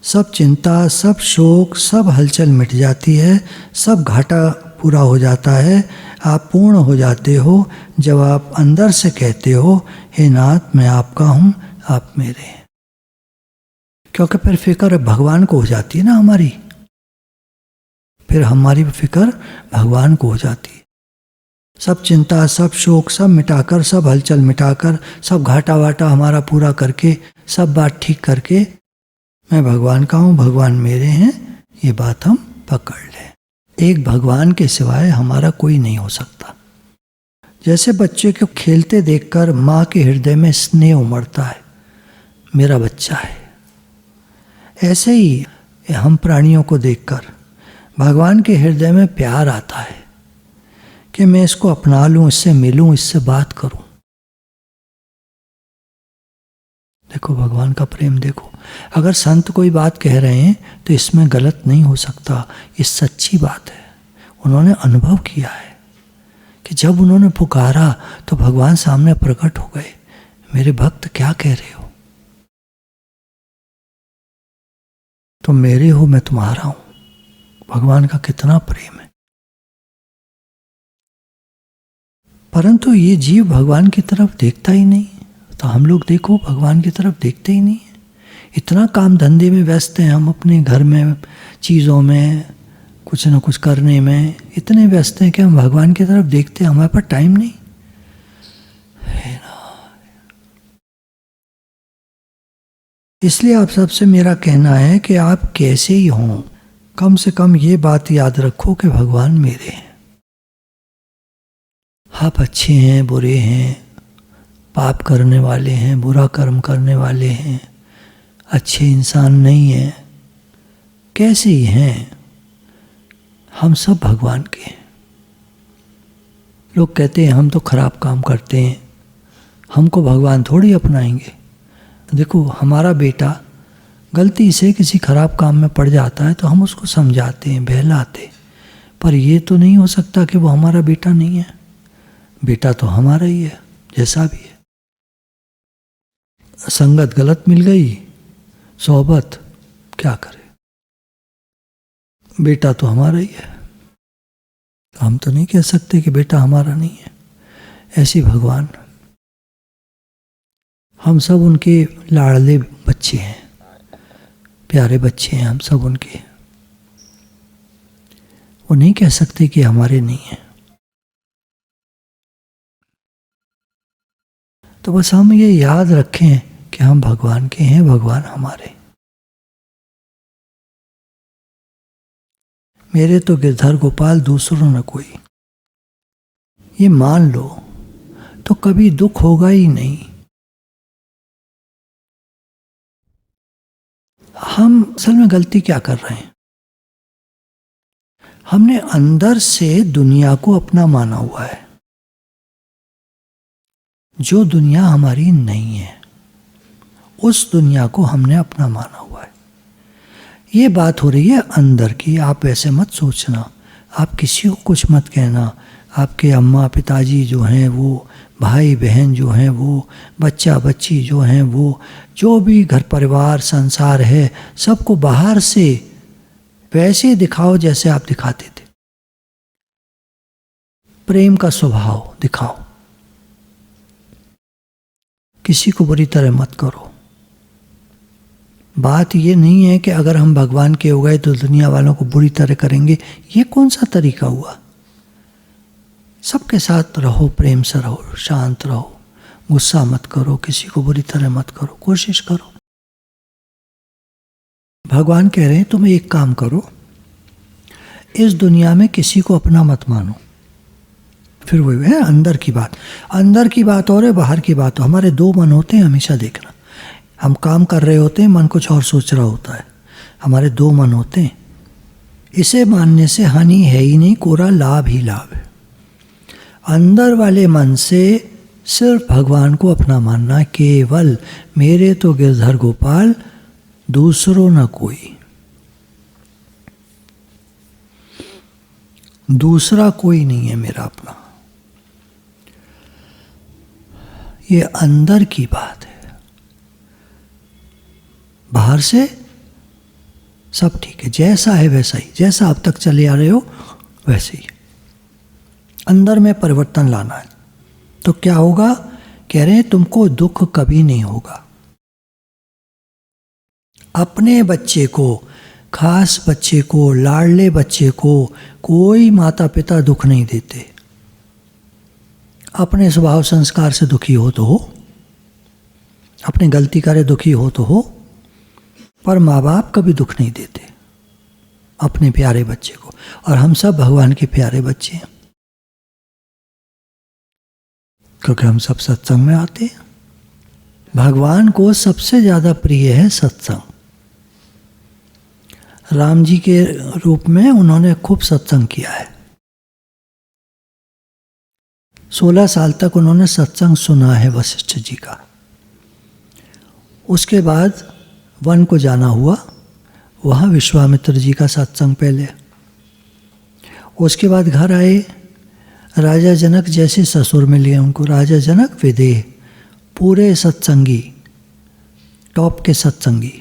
सब चिंता, सब शोक, सब हलचल मिट जाती है, सब घाटा पूरा हो जाता है, आप पूर्ण हो जाते हो जब आप अंदर से कहते हो हे नाथ मैं आपका हूँ, आप मेरे हैं। क्योंकि फिर फिक्र भगवान को हो जाती है ना हमारी, फिर हमारी फिक्र भगवान को हो जाती है। सब चिंता, सब शोक, सब मिटाकर, सब हलचल मिटाकर, सब घाटा वाटा हमारा पूरा करके, सब बात ठीक करके, मैं भगवान का हूँ, भगवान मेरे हैं, ये बात हम पकड़ लें। एक भगवान के सिवाय हमारा कोई नहीं हो सकता। जैसे बच्चे को खेलते देखकर माँ के हृदय में स्नेह उमड़ता है, मेरा बच्चा है, ऐसे ही हम प्राणियों को देखकर भगवान के हृदय में प्यार आता है कि मैं इसको अपना लूं, इससे मिलूं, इससे बात करूं। देखो भगवान का प्रेम देखो। अगर संत कोई बात कह रहे हैं तो इसमें गलत नहीं हो सकता, ये सच्ची बात है। उन्होंने अनुभव किया है कि जब उन्होंने पुकारा तो भगवान सामने प्रकट हो गए। मेरे भक्त क्या कह रहे हो? तुम मेरे हो, मैं तुम्हारा हूं। भगवान का कितना प्रेम है। परंतु ये जीव भगवान की तरफ देखता ही नहीं। तो हम लोग देखो भगवान की तरफ देखते ही नहीं है। इतना काम धंधे में व्यस्त हैं हम, अपने घर में चीज़ों में कुछ न कुछ करने में इतने व्यस्त हैं कि हम भगवान की तरफ देखते हैं, हमारे पास टाइम नहीं है ना। इसलिए आप सबसे मेरा कहना है कि आप कैसे ही हों, कम से कम ये बात याद रखो कि भगवान मेरे हैं। आप अच्छे हैं, बुरे हैं, पाप करने वाले हैं, बुरा कर्म करने वाले हैं, अच्छे इंसान नहीं हैं, कैसे ही हैं, हम सब भगवान के हैं। लोग कहते हैं हम तो खराब काम करते हैं, हमको भगवान थोड़ी अपनाएंगे। देखो हमारा बेटा गलती से किसी खराब काम में पड़ जाता है तो हम उसको समझाते हैं, बहलाते, पर ये तो नहीं हो सकता कि वो हमारा बेटा नहीं है। बेटा तो हमारा ही है, जैसा भी है। संगत गलत मिल गई, सोहबत, क्या करे, बेटा तो हमारा ही है। हम तो नहीं कह सकते कि बेटा हमारा नहीं है। ऐसी भगवान, हम सब उनके लाडले बच्चे हैं, प्यारे बच्चे हैं हम सब उनके। वो नहीं कह सकते कि हमारे नहीं हैं। तो बस हम ये याद रखें कि हम भगवान के हैं, भगवान हमारे। मेरे तो गिरधर गोपाल, दूसरों न कोई, ये मान लो तो कभी दुख होगा ही नहीं। हम असल में गलती क्या कर रहे हैं? हमने अंदर से दुनिया को अपना माना हुआ है, जो दुनिया हमारी नहीं है उस दुनिया को हमने अपना माना हुआ है। ये बात हो रही है अंदर की। आप ऐसे मत सोचना, आप किसी को कुछ मत कहना। आपके अम्मा पिताजी जो हैं वो, भाई बहन जो हैं वो, बच्चा बच्ची जो हैं वो, जो भी घर परिवार संसार है, सबको बाहर से वैसे दिखाओ जैसे आप दिखाते थे। प्रेम का स्वभाव दिखाओ, किसी को बुरी तरह मत करो। बात ये नहीं है कि अगर हम भगवान के हो गए तो दुनिया वालों को बुरी तरह करेंगे। ये कौन सा तरीका हुआ? सबके साथ रहो, प्रेम से रहो, शांत रहो, गुस्सा मत करो, किसी को बुरी तरह मत करो, कोशिश करो। भगवान कह रहे हैं तुम एक काम करो, इस दुनिया में किसी को अपना मत मानो। फिर वो है अंदर की बात। अंदर की बात और है बाहर की बात। हमारे दो मन होते हैं, हमेशा देखना। हम काम कर रहे होते हैं, मन कुछ और सोच रहा होता है। हमारे दो मन होते हैं। इसे मानने से हानि है ही नहीं, कोरा लाभ ही लाभ है। अंदर वाले मन से सिर्फ भगवान को अपना मानना, केवल मेरे तो गिरधर गोपाल, दूसरों न कोई, दूसरा कोई नहीं है मेरा अपना। ये अंदर की बात है। बाहर से सब ठीक है, जैसा है वैसा ही, जैसा अब तक चले आ रहे हो वैसे ही। अंदर में परिवर्तन लाना है तो क्या होगा? कह रहे हैं तुमको दुख कभी नहीं होगा। अपने बच्चे को, खास बच्चे को, लाडले बच्चे को कोई माता पिता दुख नहीं देते। अपने स्वभाव संस्कार से दुखी हो तो हो, अपने गलती करे दुखी हो तो हो, पर माँ बाप कभी दुख नहीं देते अपने प्यारे बच्चे को। और हम सब भगवान के प्यारे बच्चे हैं, क्योंकि हम सब सत्संग में आते हैं। भगवान को सबसे ज़्यादा प्रिय है सत्संग। राम जी के रूप में उन्होंने खूब सत्संग किया है। 16 साल तक उन्होंने सत्संग सुना है वशिष्ठ जी का। उसके बाद वन को जाना हुआ, वहाँ विश्वामित्र जी का सत्संग पहले। उसके बाद घर आए, राजा जनक जैसे ससुर मिले उनको, राजा जनक विदेह, पूरे सत्संगी, टॉप के सत्संगी,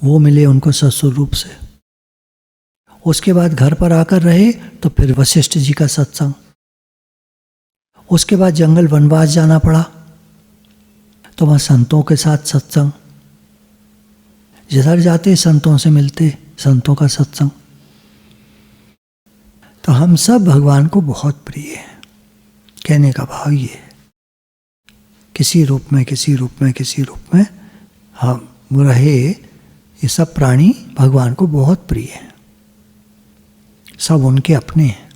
वो मिले उनको ससुर रूप से। उसके बाद घर पर आकर रहे तो फिर वशिष्ठ जी का सत्संग। उसके बाद जंगल वनवास जाना पड़ा तो वहाँ संतों के साथ सत्संग, जिधर जाते संतों से मिलते, संतों का सत्संग। तो हम सब भगवान को बहुत प्रिय हैं। कहने का भाव ये है, किसी रूप में किसी रूप में किसी रूप में हम रहे, ये सब प्राणी भगवान को बहुत प्रिय हैं, सब उनके अपने हैं।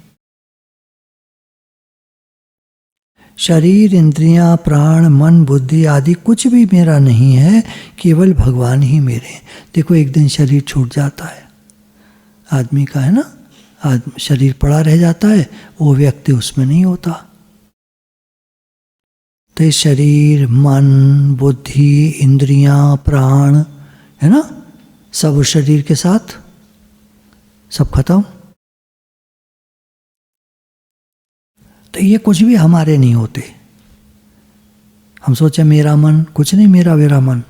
शरीर, इंद्रियां, प्राण, मन, बुद्धि आदि कुछ भी मेरा नहीं है, केवल भगवान ही मेरे हैं। देखो एक दिन शरीर छूट जाता है आदमी का, है ना, शरीर पड़ा रह जाता है, वो व्यक्ति उसमें नहीं होता। तो शरीर, मन, बुद्धि, इंद्रियां, प्राण, है ना, सब उस शरीर के साथ सब खत्म। तो ये कुछ भी हमारे नहीं होते। हम सोचे मेरा मन, कुछ नहीं, मेरा मेरा मन।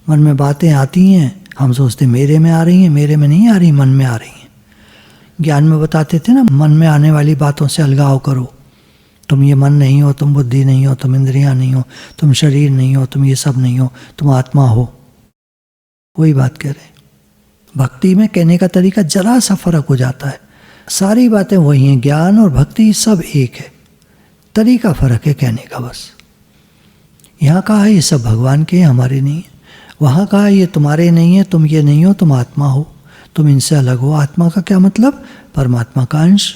मन में बातें आती हैं, हम सोचते मेरे में आ रही हैं, मेरे में नहीं आ रही, मन में आ रही हैं। ज्ञान में बताते थे ना, मन में आने वाली बातों से अलगाव करो। तुम ये मन नहीं हो, तुम बुद्धि नहीं हो, तुम इंद्रियां नहीं हो, तुम शरीर नहीं हो, तुम ये सब नहीं हो, तुम आत्मा हो। वही बात कह रहे हैं। भक्ति में कहने का तरीका जरा सा फर्क हो जाता है, सारी बातें वही हैं, ज्ञान और भक्ति सब एक है, तरीका फर्क है कहने का बस। यहाँ कहा ये सब भगवान के, हमारे नहीं है। वहाँ कहा ये तुम्हारे नहीं है, तुम ये नहीं हो, तुम आत्मा हो, तुम इनसे अलग हो। आत्मा का क्या मतलब? परमात्मा का अंश।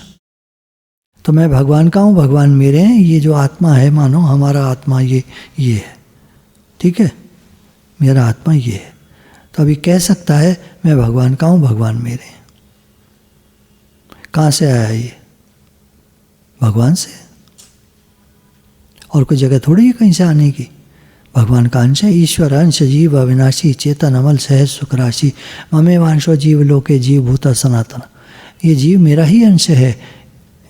तो मैं भगवान का हूँ, भगवान मेरे हैं। ये जो आत्मा है, मानो हमारा आत्मा ये है, ठीक है, मेरा आत्मा ये है। तो अभी कह सकता है मैं भगवान का हूँ, भगवान मेरे हैं। कहाँ से आया ये? भगवान से। और कोई जगह थोड़ी है कहीं से आने की। भगवान का अंश है। ईश्वर अंश जीव अविनाशी चेतन अमल सहज सुख राशि ममे वांशो जीव लोके जीव भूता सनातन। ये जीव मेरा ही अंश है।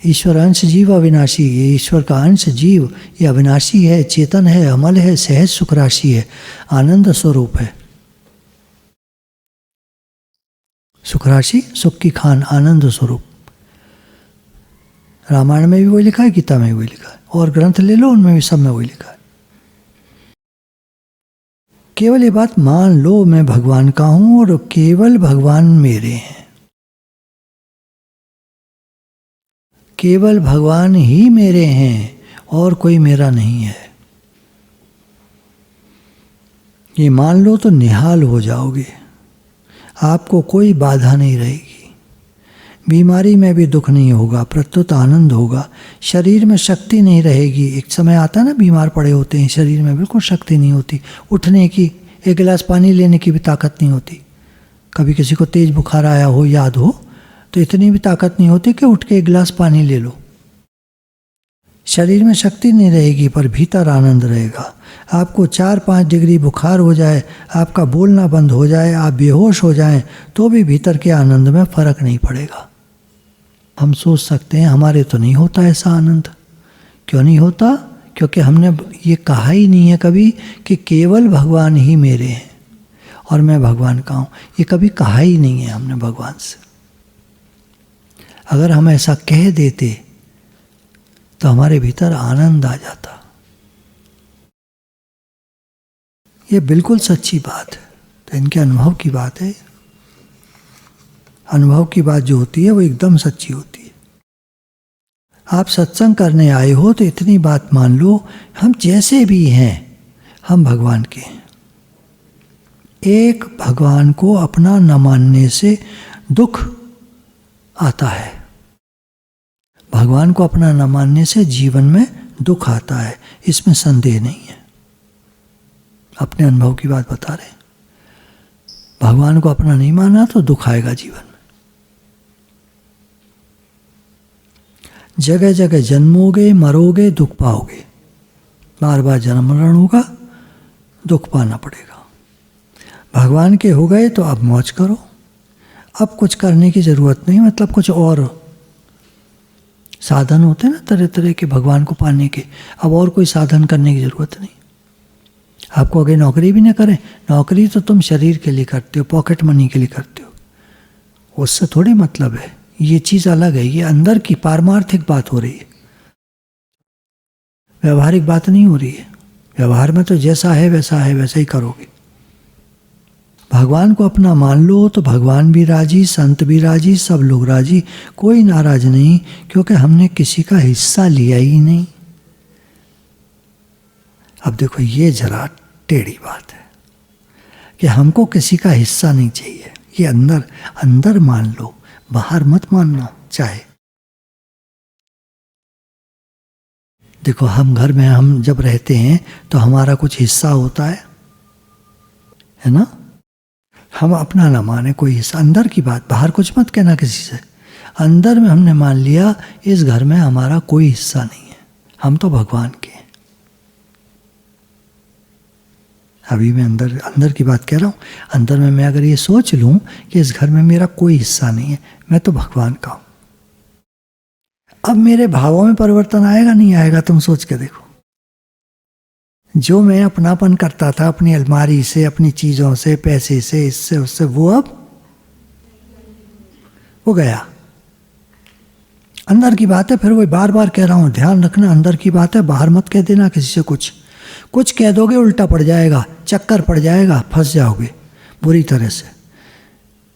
ईश्वर अंश जीव अविनाशी, ये ईश्वर का अंश जीव, ये अविनाशी है, चेतन है, अमल है, सहज सुख राशि है, आनंद स्वरूप है। सुख राशि, सुख की खान, आनंद स्वरूप। रामायण में भी वही लिखा है, गीता में भी वही लिखा है, और ग्रंथ ले लो उनमें भी सब में वही लिखा है। केवल ये बात मान लो, मैं भगवान का हूं और केवल भगवान मेरे हैं। केवल भगवान ही मेरे हैं और कोई मेरा नहीं है। ये मान लो तो निहाल हो जाओगे, आपको कोई बाधा नहीं रहेगी। बीमारी में भी दुख नहीं होगा, प्रत्युत आनंद होगा। शरीर में शक्ति नहीं रहेगी। एक समय आता है ना, बीमार पड़े होते हैं, शरीर में बिल्कुल शक्ति नहीं होती, उठने की, एक गिलास पानी लेने की भी ताकत नहीं होती। कभी किसी को तेज बुखार आया हो, याद हो, तो इतनी भी ताकत नहीं होती कि उठ के एक गिलास पानी ले लो। शरीर में शक्ति नहीं रहेगी पर भीतर आनंद रहेगा। आपको 4-5 डिग्री बुखार हो जाए, आपका बोलना बंद हो जाए, आप बेहोश हो जाएं, तो भी भीतर के आनंद में फर्क नहीं पड़ेगा। हम सोच सकते हैं हमारे तो नहीं होता ऐसा आनंद। क्यों नहीं होता? क्योंकि हमने ये कहा ही नहीं है कभी कि केवल भगवान ही मेरे हैं और मैं भगवान का हूँ। ये कभी कहा ही नहीं है हमने भगवान से। अगर हम ऐसा कह देते तो हमारे भीतर आनंद आ जाता। ये बिल्कुल सच्ची बात है। तो इनके अनुभव की बात है। अनुभव की बात जो होती है वो एकदम सच्ची होती है। आप सत्संग करने आए हो तो इतनी बात मान लो, हम जैसे भी हैं हम भगवान के हैं। एक भगवान को अपना न मानने से दुख आता है। भगवान को अपना न मानने से जीवन में दुख आता है, इसमें संदेह नहीं है। अपने अनुभव की बात बता रहे हैं। भगवान को अपना नहीं माना तो दुख आएगा जीवन में। जगह जगह जन्मोगे, मरोगे, दुख पाओगे, बार बार जन्म मरण होगा, दुख पाना पड़ेगा। भगवान के हो गए तो अब मौज करो, अब कुछ करने की ज़रूरत नहीं, मतलब कुछ और साधन होते हैं ना तरह तरह के भगवान को पाने के, अब और कोई साधन करने की ज़रूरत नहीं। आपको अगर नौकरी भी ना करें, नौकरी तो तुम शरीर के लिए करते हो, पॉकेट मनी के लिए करते हो, उससे थोड़ी मतलब है। ये चीज़ अलग है, ये अंदर की पारमार्थिक बात हो रही है, व्यवहारिक बात नहीं हो रही है। व्यवहार में तो जैसा है वैसा है, वैसा ही करोगे। भगवान को अपना मान लो तो भगवान भी राजी, संत भी राजी, सब लोग राजी, कोई नाराज नहीं, क्योंकि हमने किसी का हिस्सा लिया ही नहीं। अब देखो ये जरा टेढ़ी बात है कि हमको किसी का हिस्सा नहीं चाहिए। ये अंदर अंदर मान लो, बाहर मत मानना चाहे। देखो हम घर में हम जब रहते हैं तो हमारा कुछ हिस्सा होता है ना। हम अपना ना माने कोई हिस्सा, अंदर की बात, बाहर कुछ मत कहना किसी से। अंदर में हमने मान लिया इस घर में हमारा कोई हिस्सा नहीं है, हम तो भगवान के हैं। अभी मैं अंदर की बात कह रहा हूँ। अंदर में मैं अगर ये सोच लूँ कि इस घर में मेरा कोई हिस्सा नहीं है, मैं तो भगवान का हूँ, अब मेरे भावों में परिवर्तन आएगा नहीं आएगा, तुम सोच के देखो। जो मैं अपनापन करता था अपनी अलमारी से, अपनी चीज़ों से, पैसे से, इससे उससे, वो अब वो गया। अंदर की बात है, फिर वही बार बार कह रहा हूँ, ध्यान रखना, अंदर की बात है, बाहर मत कह देना किसी से। कुछ कह दोगे उल्टा पड़ जाएगा, चक्कर पड़ जाएगा, फंस जाओगे बुरी तरह से।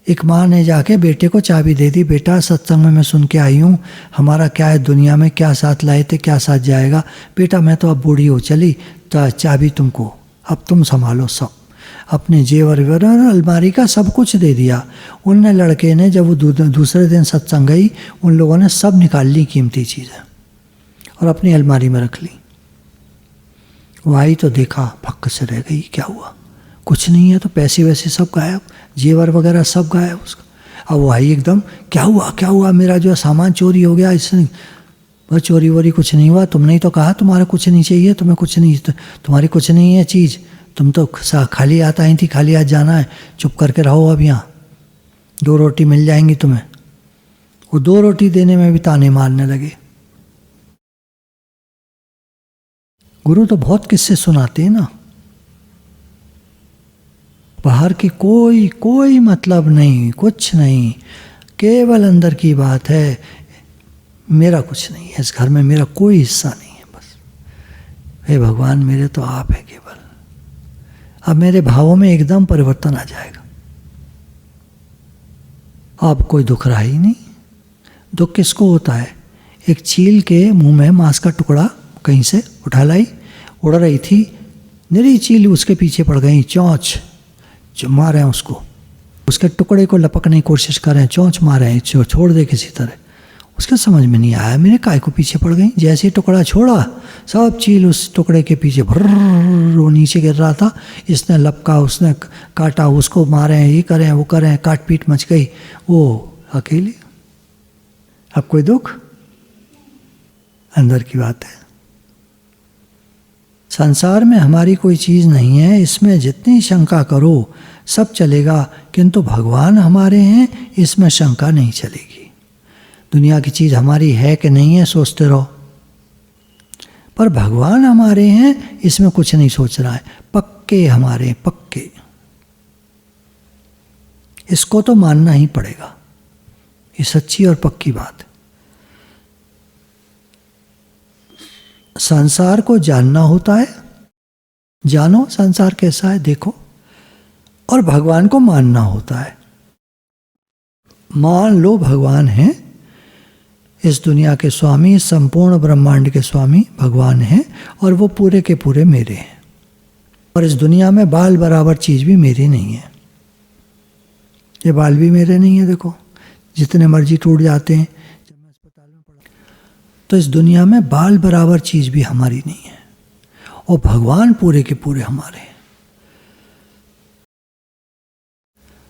एक माँ ने जाके बेटे को चाबी दे दी, बेटा सत्संग में मैं सुन के आई हूँ, हमारा क्या है दुनिया में, क्या साथ लाए थे, क्या साथ जाएगा। बेटा मैं तो अब बूढ़ी हो चली, तो चाबी तुमको, अब तुम संभालो सब। अपने जेवर वेवर अलमारी का सब कुछ दे दिया। उनने लड़के ने जब वो दूसरे दिन सत्संग गई, उन लोगों ने सब निकाल ली कीमती चीज़ें और अपनी अलमारी में रख ली। वो आई तो देखा, फक्क से रह गई, क्या हुआ, कुछ नहीं है। तो पैसे वैसे सब गायब, जेवर वगैरह सब गायब उसका। अब वो आई एकदम, क्या हुआ, मेरा जो सामान चोरी हो गया। इसने बस चोरी वोरी कुछ नहीं हुआ, तुमने ही तो कहा तुम्हारा कुछ नहीं चाहिए, तुम्हें कुछ नहीं, तुम्हारी कुछ नहीं है चीज़, तुम तो खाली हाथ आई थी, खाली हाथ जाना है, चुप करके रहो अब यहाँ, 2 रोटी मिल जाएंगी तुम्हें। वो 2 रोटी देने में भी ताने मारने लगे। गुरु तो बहुत किस्से सुनाते हैं ना, बाहर की कोई मतलब नहीं, कुछ नहीं, केवल अंदर की बात है। मेरा कुछ नहीं है इस घर में, मेरा कोई हिस्सा नहीं है, बस हे भगवान मेरे तो आप है केवल। अब मेरे भावों में एकदम परिवर्तन आ जाएगा। अब कोई दुख रहा ही नहीं। दुख किसको होता है? एक चील के मुंह में मांस का टुकड़ा कहीं से उठा लाई, उड़ रही थी, निरी चील उसके पीछे पड़ गई, चोंच जो मारे हैं उसको, उसके टुकड़े को लपकने की कोशिश कर रहे हैं, चोंच मारे हैं, छोड़ दे किसी तरह। उसके समझ में नहीं आया मेरे काय को पीछे पड़ गई। जैसे ही टुकड़ा छोड़ा, सब चील उस टुकड़े के पीछे भर्र, वो नीचे गिर रहा था। इसने लपका, उसने काटा, उसको मारे हैं, ये करें वो करें, काट पीट मच गई, वो अकेली। अब कोई दुख? अंदर की बात है। संसार में हमारी कोई चीज़ नहीं है, इसमें जितनी शंका करो सब चलेगा, किंतु भगवान हमारे हैं, इसमें शंका नहीं चलेगी। दुनिया की चीज़ हमारी है कि नहीं है सोचते रहो, पर भगवान हमारे हैं इसमें कुछ नहीं सोचना है, पक्के हमारे, पक्के। इसको तो मानना ही पड़ेगा, ये सच्ची और पक्की बात है। संसार को जानना होता है, जानो संसार कैसा है देखो, और भगवान को मानना होता है। मान लो भगवान हैं, इस दुनिया के स्वामी, संपूर्ण ब्रह्मांड के स्वामी भगवान हैं, और वो पूरे के पूरे मेरे हैं। और इस दुनिया में बाल बराबर चीज़ भी मेरी नहीं है। ये बाल भी मेरे नहीं है, देखो जितने मर्जी टूट जाते हैं। जब मैं अस्पताल में पड़ा तो इस दुनिया में बाल बराबर चीज़ भी हमारी नहीं है, और भगवान पूरे के पूरे हमारे हैं।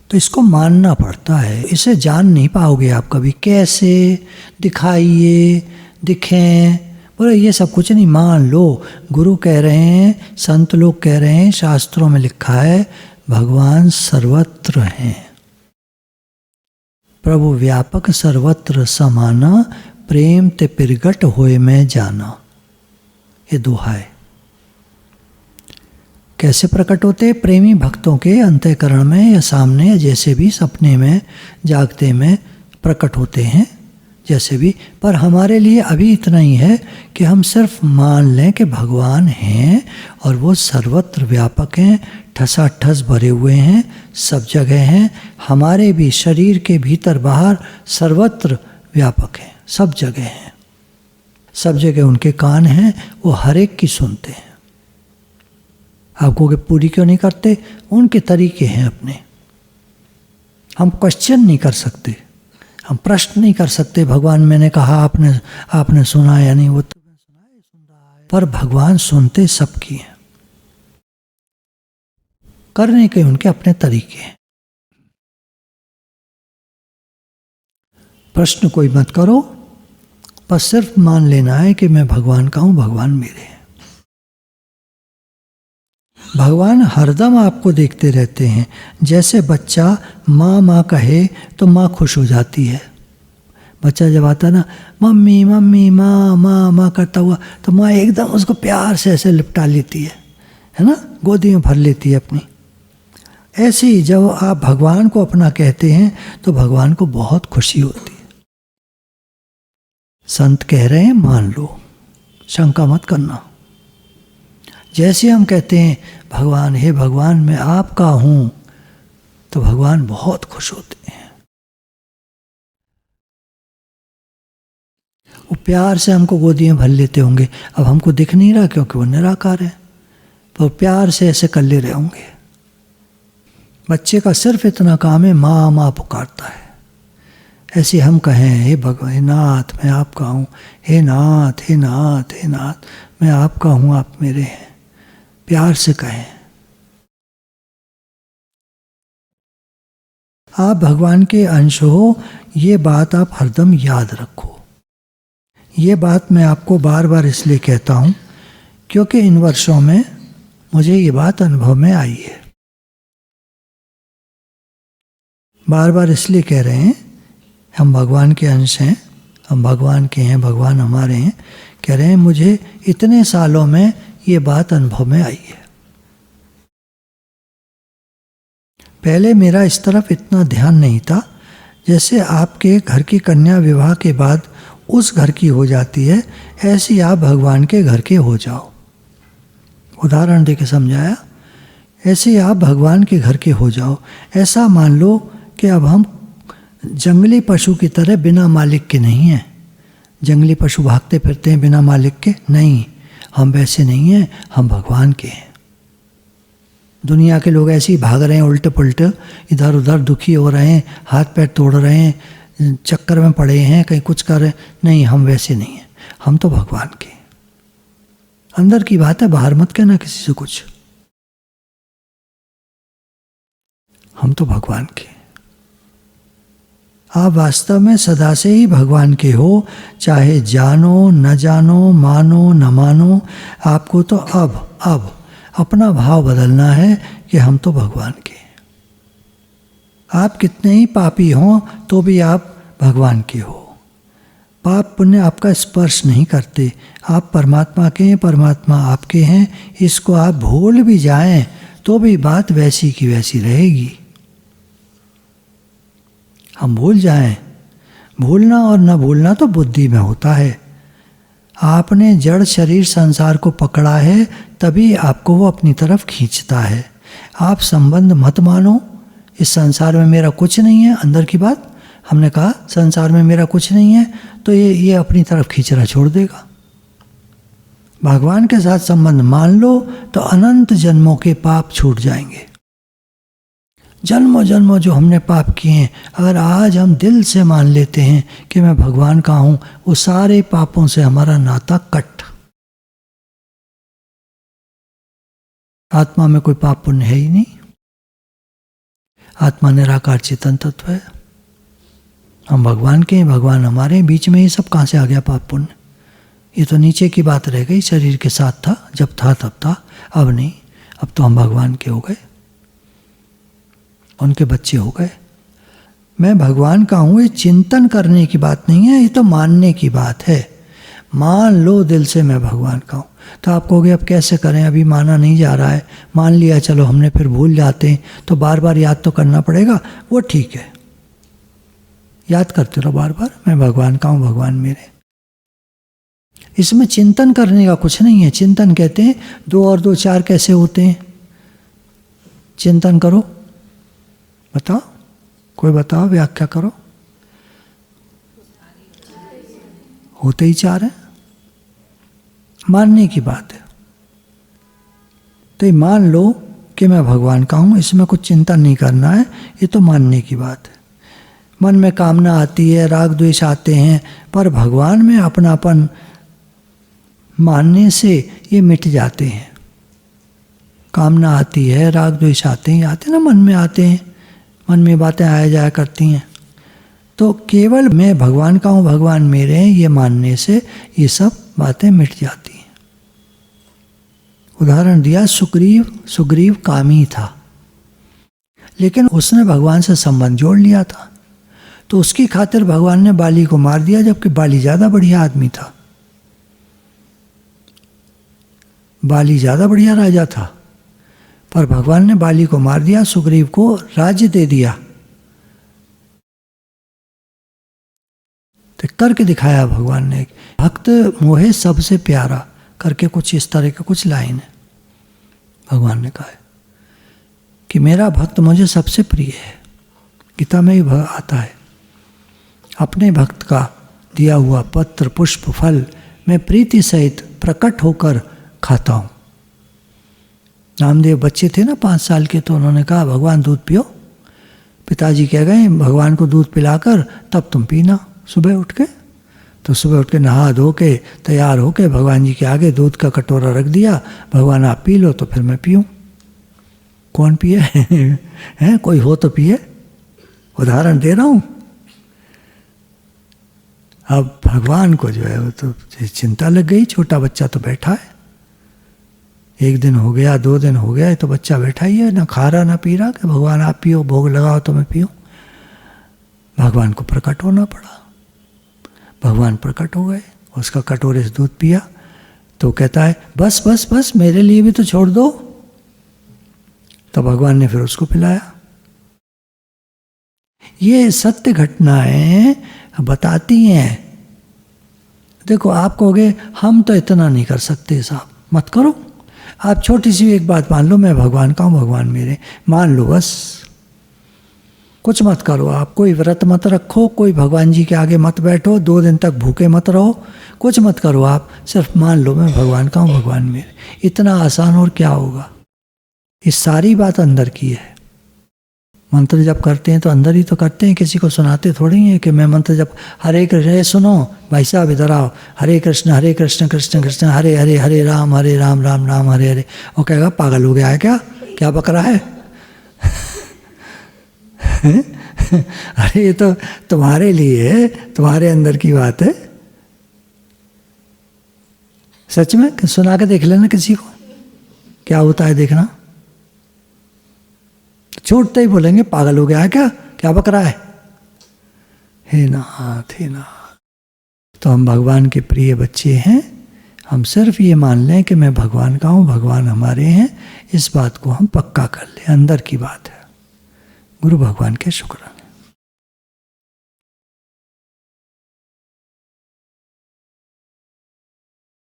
तो इसको मानना पड़ता है, इसे जान नहीं पाओगे आप कभी। कैसे? दिखाइए, दिखें, बोले ये सब कुछ नहीं, मान लो। गुरु कह रहे हैं, संत लोग कह रहे हैं, शास्त्रों में लिखा है भगवान सर्वत्र हैं। प्रभु व्यापक सर्वत्र समाना, प्रेम ते प्रगट होए मैं जाना। ये दोहा है। कैसे प्रकट होते? प्रेमी भक्तों के अंतःकरण में या सामने या जैसे भी, सपने में, जागते में प्रकट होते हैं जैसे भी। पर हमारे लिए अभी इतना ही है कि हम सिर्फ मान लें कि भगवान हैं और वो सर्वत्र व्यापक हैं, ठसाठस भरे हुए हैं, सब जगह हैं, हमारे भी शरीर के भीतर बाहर सर्वत्र व्यापक हैं, सब जगह हैं। सब जगह उनके कान हैं, वो हर एक की सुनते हैं। आपको कि पूरी क्यों नहीं करते? उनके तरीके हैं अपने। हम क्वेश्चन नहीं कर सकते, हम प्रश्न नहीं कर सकते। भगवान मैंने कहा, आपने सुना या नहीं? वो तो सुना है, सुन रहा है। पर भगवान सुनते सबकी हैं, करने के उनके अपने तरीके हैं। प्रश्न कोई मत करो, बस सिर्फ मान लेना है कि मैं भगवान का हूं, भगवान मेरे हैं। भगवान हरदम आपको देखते रहते हैं। जैसे बच्चा माँ माँ कहे तो माँ खुश हो जाती है। बच्चा जब आता है ना, मम्मी मम्मी माँ माँ माँ करता हुआ, तो माँ एकदम उसको प्यार से ऐसे लिपटा लेती है ना, गोदी में भर लेती है अपनी। ऐसे ही जब आप भगवान को अपना कहते हैं तो भगवान को बहुत खुशी होती है। संत कह रहे हैं मान लो, शंका मत करना। जैसे हम कहते हैं भगवान, हे भगवान मैं आपका हूं, तो भगवान बहुत खुश होते हैं। वो प्यार से हमको गोदी में भर लेते होंगे। अब हमको दिख नहीं रहा क्योंकि वो निराकार है, तो प्यार से ऐसे कर ले रहे होंगे। बच्चे का सिर्फ इतना काम है, माँ माँ पुकारता है। ऐसे हम कहें, हे भगवान, हे नाथ मैं आपका हूँ, हे नाथ हे नाथ हे नाथ मैं आपका हूँ, आप मेरे हैं। प्यार से कहें। आप भगवान के अंश हो, ये बात आप हरदम याद रखो। ये बात मैं आपको बार बार इसलिए कहता हूँ क्योंकि इन वर्षों में मुझे ये बात अनुभव में आई है। बार बार इसलिए कह रहे हैं, हम भगवान के अंश हैं, हम भगवान के हैं, भगवान हमारे हैं। कह रहे हैं मुझे इतने सालों में ये बात अनुभव में आई है। पहले मेरा इस तरफ इतना ध्यान नहीं था। जैसे आपके घर की कन्या विवाह के बाद उस घर की हो जाती है, ऐसे आप भगवान के घर के हो जाओ। उदाहरण देके समझाया, ऐसे आप भगवान के घर के हो जाओ। ऐसा मान लो कि अब हम जंगली पशु की तरह बिना मालिक के नहीं हैं। जंगली पशु भागते फिरते हैं बिना मालिक के, नहीं, हम वैसे नहीं हैं, हम भगवान के हैं। दुनिया के लोग ऐसे ही भाग रहे हैं उल्टे पुल्टे, इधर उधर दुखी हो रहे हैं, हाथ पैर तोड़ रहे हैं, चक्कर में पड़े हैं, कहीं कुछ कर रहे हैं। नहीं, हम वैसे नहीं हैं, हम तो भगवान के। अंदर की बात है, बाहर मत कहना किसी से कुछ। हम तो भगवान के। आप वास्तव में सदा से ही भगवान के हो, चाहे जानो न जानो, मानो न मानो। आपको तो अब अपना भाव बदलना है कि हम तो भगवान के। आप कितने ही पापी हों तो भी आप भगवान के हो। पाप पुण्य आपका स्पर्श नहीं करते। आप परमात्मा के हैं, परमात्मा आपके हैं। इसको आप भूल भी जाएं तो भी बात वैसी की वैसी रहेगी। हम भूल जाएं, भूलना और न भूलना तो बुद्धि में होता है। आपने जड़ शरीर संसार को पकड़ा है, तभी आपको वो अपनी तरफ खींचता है। आप संबंध मत मानो, इस संसार में मेरा कुछ नहीं है। अंदर की बात हमने कहा, संसार में मेरा कुछ नहीं है, तो ये अपनी तरफ खींचना छोड़ देगा। भगवान के साथ संबंध मान लो तो अनंत जन्मों के पाप छूट जाएंगे। जन्मों जन्मों जो हमने पाप किए हैं, अगर आज हम दिल से मान लेते हैं कि मैं भगवान का हूं, वो सारे पापों से हमारा नाता कट। आत्मा में कोई पाप पुण्य है ही नहीं। आत्मा निराकार चेतन तत्व है। हम भगवान के हैं, भगवान हमारे हैं। बीच में ये सब कहां से आ गया पाप पुण्य? ये तो नीचे की बात रह गई, शरीर के साथ था, जब था तब था, अब नहीं, अब तो हम भगवान के हो गए, उनके बच्चे हो गए। मैं भगवान का हूँ, ये चिंतन करने की बात नहीं है, ये तो मानने की बात है। मान लो दिल से मैं भगवान का हूँ। तो आप कहोगे अब कैसे करें, अभी माना नहीं जा रहा है, मान लिया चलो हमने, फिर भूल जाते हैं, तो बार बार याद तो करना पड़ेगा। वो ठीक है, याद करते रहो बार बार, मैं भगवान का हूँ, भगवान मेरे। इसमें चिंतन करने का कुछ नहीं है। चिंतन कहते हैं 2 और 2 4 कैसे होते हैं, चिंतन करो, बताओ, कोई बताओ, व्याख्या करो। होते ही 4 हैं, मानने की बात है। तो ये मान लो कि मैं भगवान का हूँ, इसमें कुछ चिंता नहीं करना है, ये तो मानने की बात है। मन में कामना आती है, राग द्वेष आते हैं, पर भगवान में अपनापन मानने से ये मिट जाते हैं। कामना आती है, राग द्वेष आते हैं, आते ना, मन में आते हैं, मन में बातें आया जाया करती हैं। तो केवल मैं भगवान का हूँ, भगवान मेरे हैं, ये मानने से ये सब बातें मिट जाती हैं। उदाहरण दिया, सुग्रीव कामी था, लेकिन उसने भगवान से संबंध जोड़ लिया था, तो उसकी खातिर भगवान ने बाली को मार दिया, जबकि बाली ज़्यादा बढ़िया आदमी था, बाली ज़्यादा बढ़िया राजा था, पर भगवान ने बाली को मार दिया, सुग्रीव को राज्य दे दिया। तो करके दिखाया भगवान ने, भक्त मोहे सबसे प्यारा करके कुछ इस तरह के कुछ लाइन है। भगवान ने कहा है कि मेरा भक्त मुझे सबसे प्रिय है। गीता में ही आता है, अपने भक्त का दिया हुआ पत्र पुष्प फल मैं प्रीति सहित प्रकट होकर खाता हूँ। नामदेव बच्चे थे ना 5 साल के, तो उन्होंने कहा भगवान दूध पियो। पिताजी कह गए भगवान को दूध पिलाकर तब तुम पीना सुबह उठ के। तो सुबह उठ के नहा धो के तैयार हो के भगवान जी के आगे दूध का कटोरा रख दिया, भगवान आप पी लो तो फिर मैं पीऊँ। कौन पिए हैं, कोई हो तो पिए, उदाहरण दे रहा हूँ। अब भगवान को जो है वो तो चिंता लग गई, छोटा बच्चा तो बैठा है, 1 दिन हो गया, 2 दिन हो गया, तो बच्चा बैठा ही है, ना खा रहा ना पी रहा, कि भगवान आप पियो, भोग लगाओ तो मैं पीऊँ। भगवान को प्रकट होना पड़ा, भगवान प्रकट हो गए, उसका कटोरे से दूध पिया, तो कहता है बस बस बस मेरे लिए भी तो छोड़ दो। तो भगवान ने फिर उसको पिलाया। ये सत्य घटनाएं बताती हैं। देखो आप कहोगे हम तो इतना नहीं कर सकते साहब, मत करो। आप छोटी सी एक बात मान लो, मैं भगवान का हूँ, भगवान मेरे, मान लो बस, कुछ मत करो। आप कोई व्रत मत रखो, कोई भगवान जी के आगे मत बैठो, 2 दिन तक भूखे मत रहो, कुछ मत करो। आप सिर्फ मान लो मैं भगवान का हूँ, भगवान मेरे। इतना आसान और क्या होगा। ये सारी बात अंदर की है। मंत्र जप करते हैं तो अंदर ही तो करते हैं, किसी को सुनाते थोड़ी हैं कि मैं मंत्र जप, हरे कृष्ण, सुनो भाई साहब इधर आओ, हरे कृष्ण कृष्ण कृष्ण हरे हरे, हरे राम राम राम हरे हरे। वो कहेगा पागल हो गया है क्या बक रहा है अरे ये तो तुम्हारे लिए है, तुम्हारे अंदर की बात है। सच में सुना के देख लेना किसी को, क्या होता है देखना। छूटते ही बोलेंगे पागल हो गया है क्या बक रहा है। हे नाथ हे नाथ। तो हम भगवान के प्रिय बच्चे हैं, हम सिर्फ ये मान लें कि मैं भगवान का हूँ, भगवान हमारे हैं, इस बात को हम पक्का कर लें, अंदर की बात है। गुरु भगवान के शुक्राने।